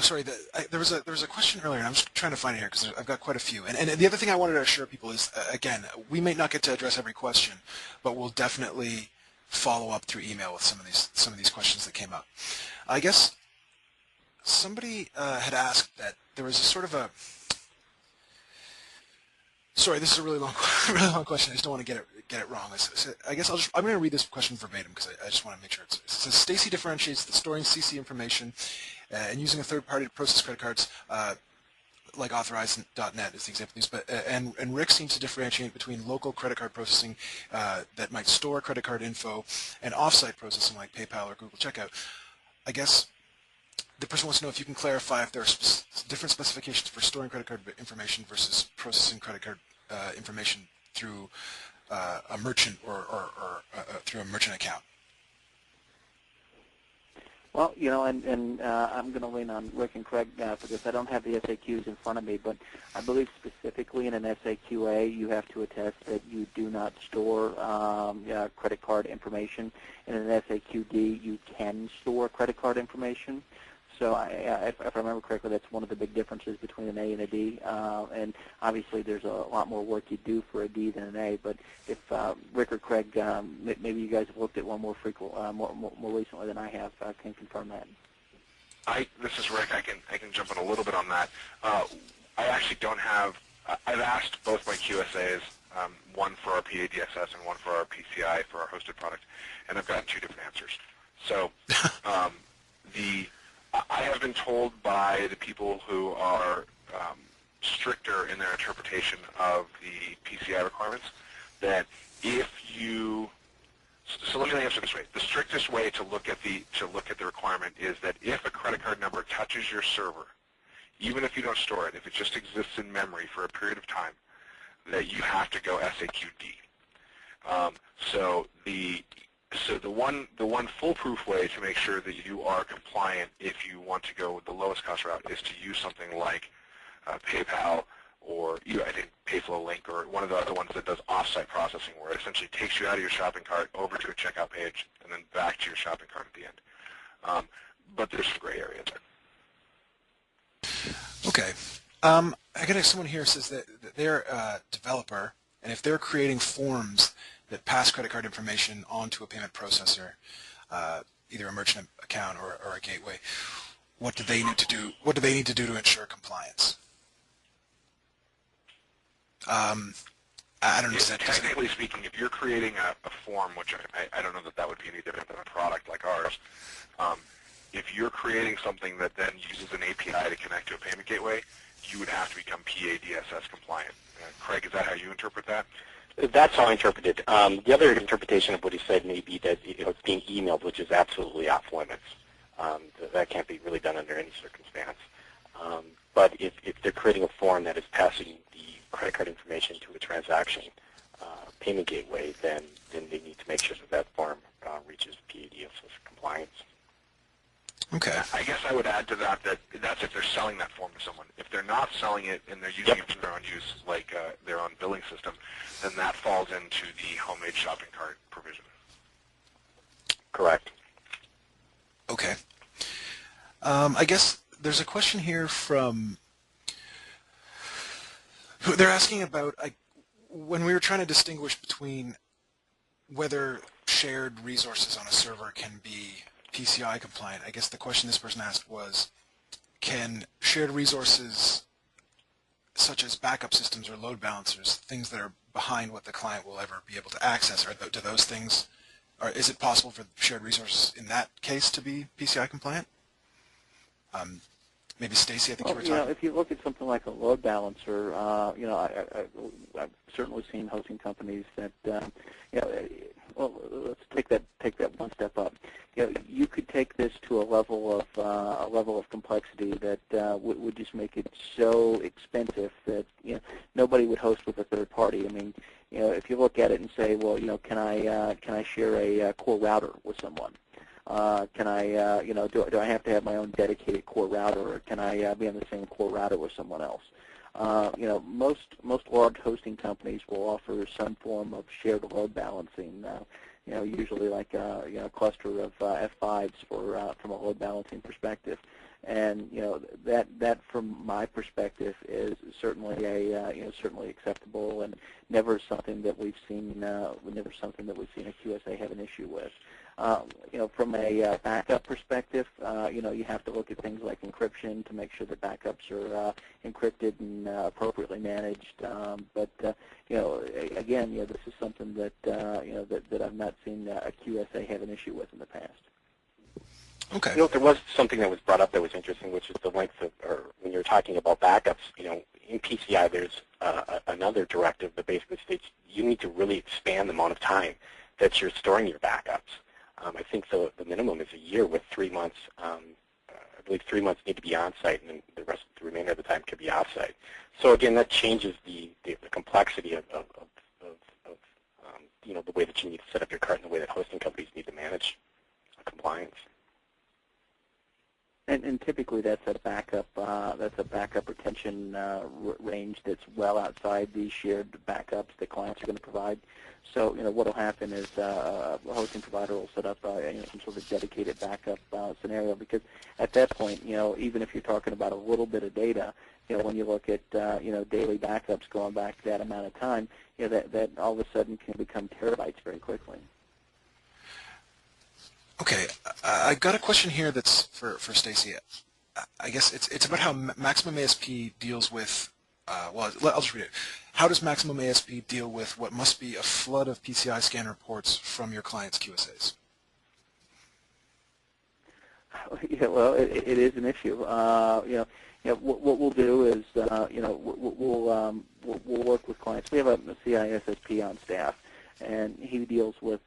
S1: Sorry. There was a question earlier, and I'm just trying to find it here because I've got quite a few. And the other thing I wanted to assure people is, again, we may not get to address every question, but we'll definitely follow up through email with some of these questions that came up. I guess somebody had asked that there was a sort of a. Sorry, this is a really long question. I just don't want to get it wrong. I guess I'm going to read this question verbatim because I just want to make sure it says Stacy differentiates the storing CC information and using a third party to process credit cards like authorized.net is the example used, but and Rick seems to differentiate between local credit card processing that might store credit card info and offsite processing like PayPal or Google Checkout. I guess the person wants to know if you can clarify if there are different specifications for storing credit card information versus processing credit card information through a merchant or through a merchant account.
S4: Well, and I'm going to lean on Rick and Craig for this. I don't have the SAQs in front of me, but I believe specifically in an SAQA you have to attest that you do not store credit card information. In an SAQD you can store credit card information. So if I remember correctly, that's one of the big differences between an A and a D. And obviously there's a lot more work you do for a D than an A. But if Rick or Craig, maybe you guys have looked at one more recently than I have, can confirm that.
S2: This is Rick. I can jump in a little bit on that. I actually don't have. I've asked both my QSAs, one for our PADSS and one for our PCI for our hosted product, and I've gotten two different answers. So I have been told by the people who are stricter in their interpretation of the PCI requirements that if you, so let me answer this way. The strictest way to look at the requirement is that if a credit card number touches your server, even if you don't store it, if it just exists in memory for a period of time, that you have to go SAQD. So the one foolproof way to make sure that you are compliant if you want to go with the lowest cost route is to use something like PayPal or I think Payflow Link or one of the other ones that does offsite processing where it essentially takes you out of your shopping cart over to a checkout page and then back to your shopping cart at the end. But there's some gray areas there.
S1: Okay. I got someone here who says that they're a developer, and if they're creating forms that pass credit card information onto a payment processor, either a merchant account or a gateway, what do they need to do? What do they need to do to ensure compliance? I don't know.
S2: Technically speaking, if you're creating a form, which I don't know that would be any different than a product like ours, if you're creating something that then uses an API to connect to a payment gateway, you would have to become PADSS compliant. Craig, is that how you interpret that?
S3: That's how I interpret it. The other interpretation of what he said may be that it's being emailed, which is absolutely off limits. That can't be really done under any circumstance. But if they're creating a form that is passing the credit card information to a transaction payment gateway, then they need to make sure that form reaches PADSS compliance.
S1: Okay.
S2: I guess I would add to that that's if they're selling that form to someone. If they're not selling it and they're using it for their own use, like their own billing system, then that falls into the homemade shopping cart provision.
S3: Correct.
S1: Okay. I guess there's a question here from. They're asking about when we were trying to distinguish between whether shared resources on a server can be PCI compliant, I guess the question this person asked was, can shared resources such as backup systems or load balancers, things that are behind what the client will ever be able to access, do those things, or is it possible for shared resources in that case to be PCI compliant? Maybe Stacy, I think you were talking.
S4: If you look at something like a load balancer, I've certainly seen hosting companies that, well, let's take that one step up. You could take this to a level of complexity that would just make it so expensive that nobody would host with a third party. I mean, if you look at it and say, well, can I share a core router with someone? Can I, do I have to have my own dedicated core router, or can I be on the same core router with someone else? Most large hosting companies will offer some form of shared load balancing. Usually like a cluster of F5s from a load balancing perspective, and that from my perspective is certainly certainly acceptable, and never something that we've seen a QSA have an issue with. From a backup perspective, you have to look at things like encryption to make sure that backups are encrypted and appropriately managed. But again, this is something that that I've not seen a QSA have an issue with in the past.
S1: Okay.
S3: There was something that was brought up that was interesting, which is the length of, or when you're talking about backups, in PCI there's another directive that basically states you need to really expand the amount of time that you're storing your backups. I think the minimum is a year with 3 months. I believe 3 months need to be on-site, and then the remainder of the time could be off-site. So again, that changes the complexity of the way that you need to set up your cart and the way that hosting companies need to manage compliance.
S4: And typically that's a backup retention range that's well outside the shared backups that clients are going to provide. So what will happen is a hosting provider will set up some sort of dedicated backup scenario, because at that point, even if you're talking about a little bit of data, when you look at daily backups going back that amount of time, that all of a sudden can become terabytes very quickly.
S1: Okay, I got a question here that's for Stacy. I guess it's about how Maximum ASP deals with, well, I'll just read it. How does Maximum ASP deal with what must be a flood of PCI scan reports from your client's QSAs?
S4: Yeah, well, it is an issue. What we'll do is, we'll work with clients. We have a CISSP on staff, and he deals with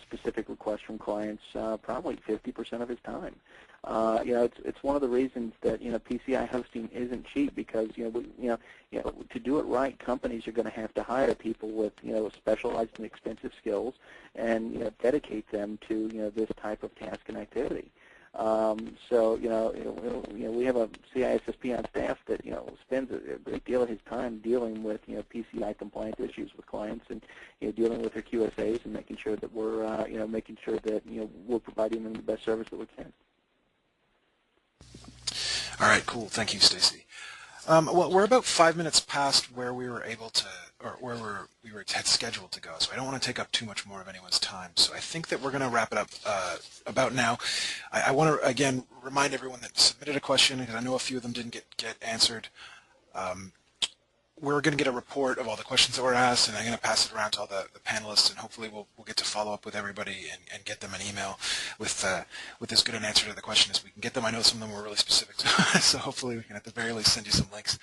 S4: specific requests from clients probably 50% of his time. It's one of the reasons that PCI hosting isn't cheap, because to do it right, companies are going to have to hire people with specialized and expensive skills, and dedicate them to this type of task and activity. So we have a CISSP on staff that spends a great deal of his time dealing with PCI compliance issues with clients, and dealing with their QSAs, and making sure that we're we're providing them the best service that we can.
S1: All right, cool. Thank you, Stacy. Well, we're about 5 minutes past where we were able to, or where we had scheduled to go, so I don't want to take up too much more of anyone's time. So I think that we're going to wrap it up about now. I want to, again, remind everyone that submitted a question, because I know a few of them didn't get answered. We're going to get a report of all the questions that were asked, and I'm going to pass it around to all the panelists, and hopefully we'll get to follow up with everybody and get them an email with as good an answer to the question as we can get them. I know some of them were really specific, so hopefully we can at the very least send you some links.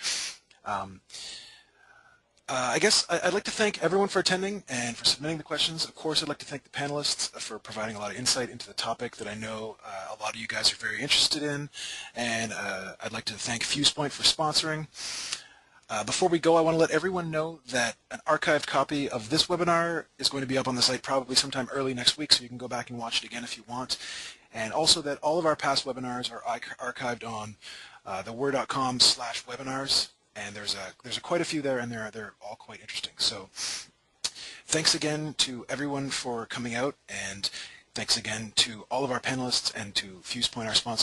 S1: I guess I'd like to thank everyone for attending and for submitting the questions. Of course, I'd like to thank the panelists for providing a lot of insight into the topic that I know a lot of you guys are very interested in, and I'd like to thank FusePoint for sponsoring. Before we go, I want to let everyone know that an archived copy of this webinar is going to be up on the site probably sometime early next week, so you can go back and watch it again if you want. And also that all of our past webinars are archived on the WHIR.com/webinars, and there's quite a few there, and they're all quite interesting. So thanks again to everyone for coming out, and thanks again to all of our panelists and to FusePoint, our sponsor.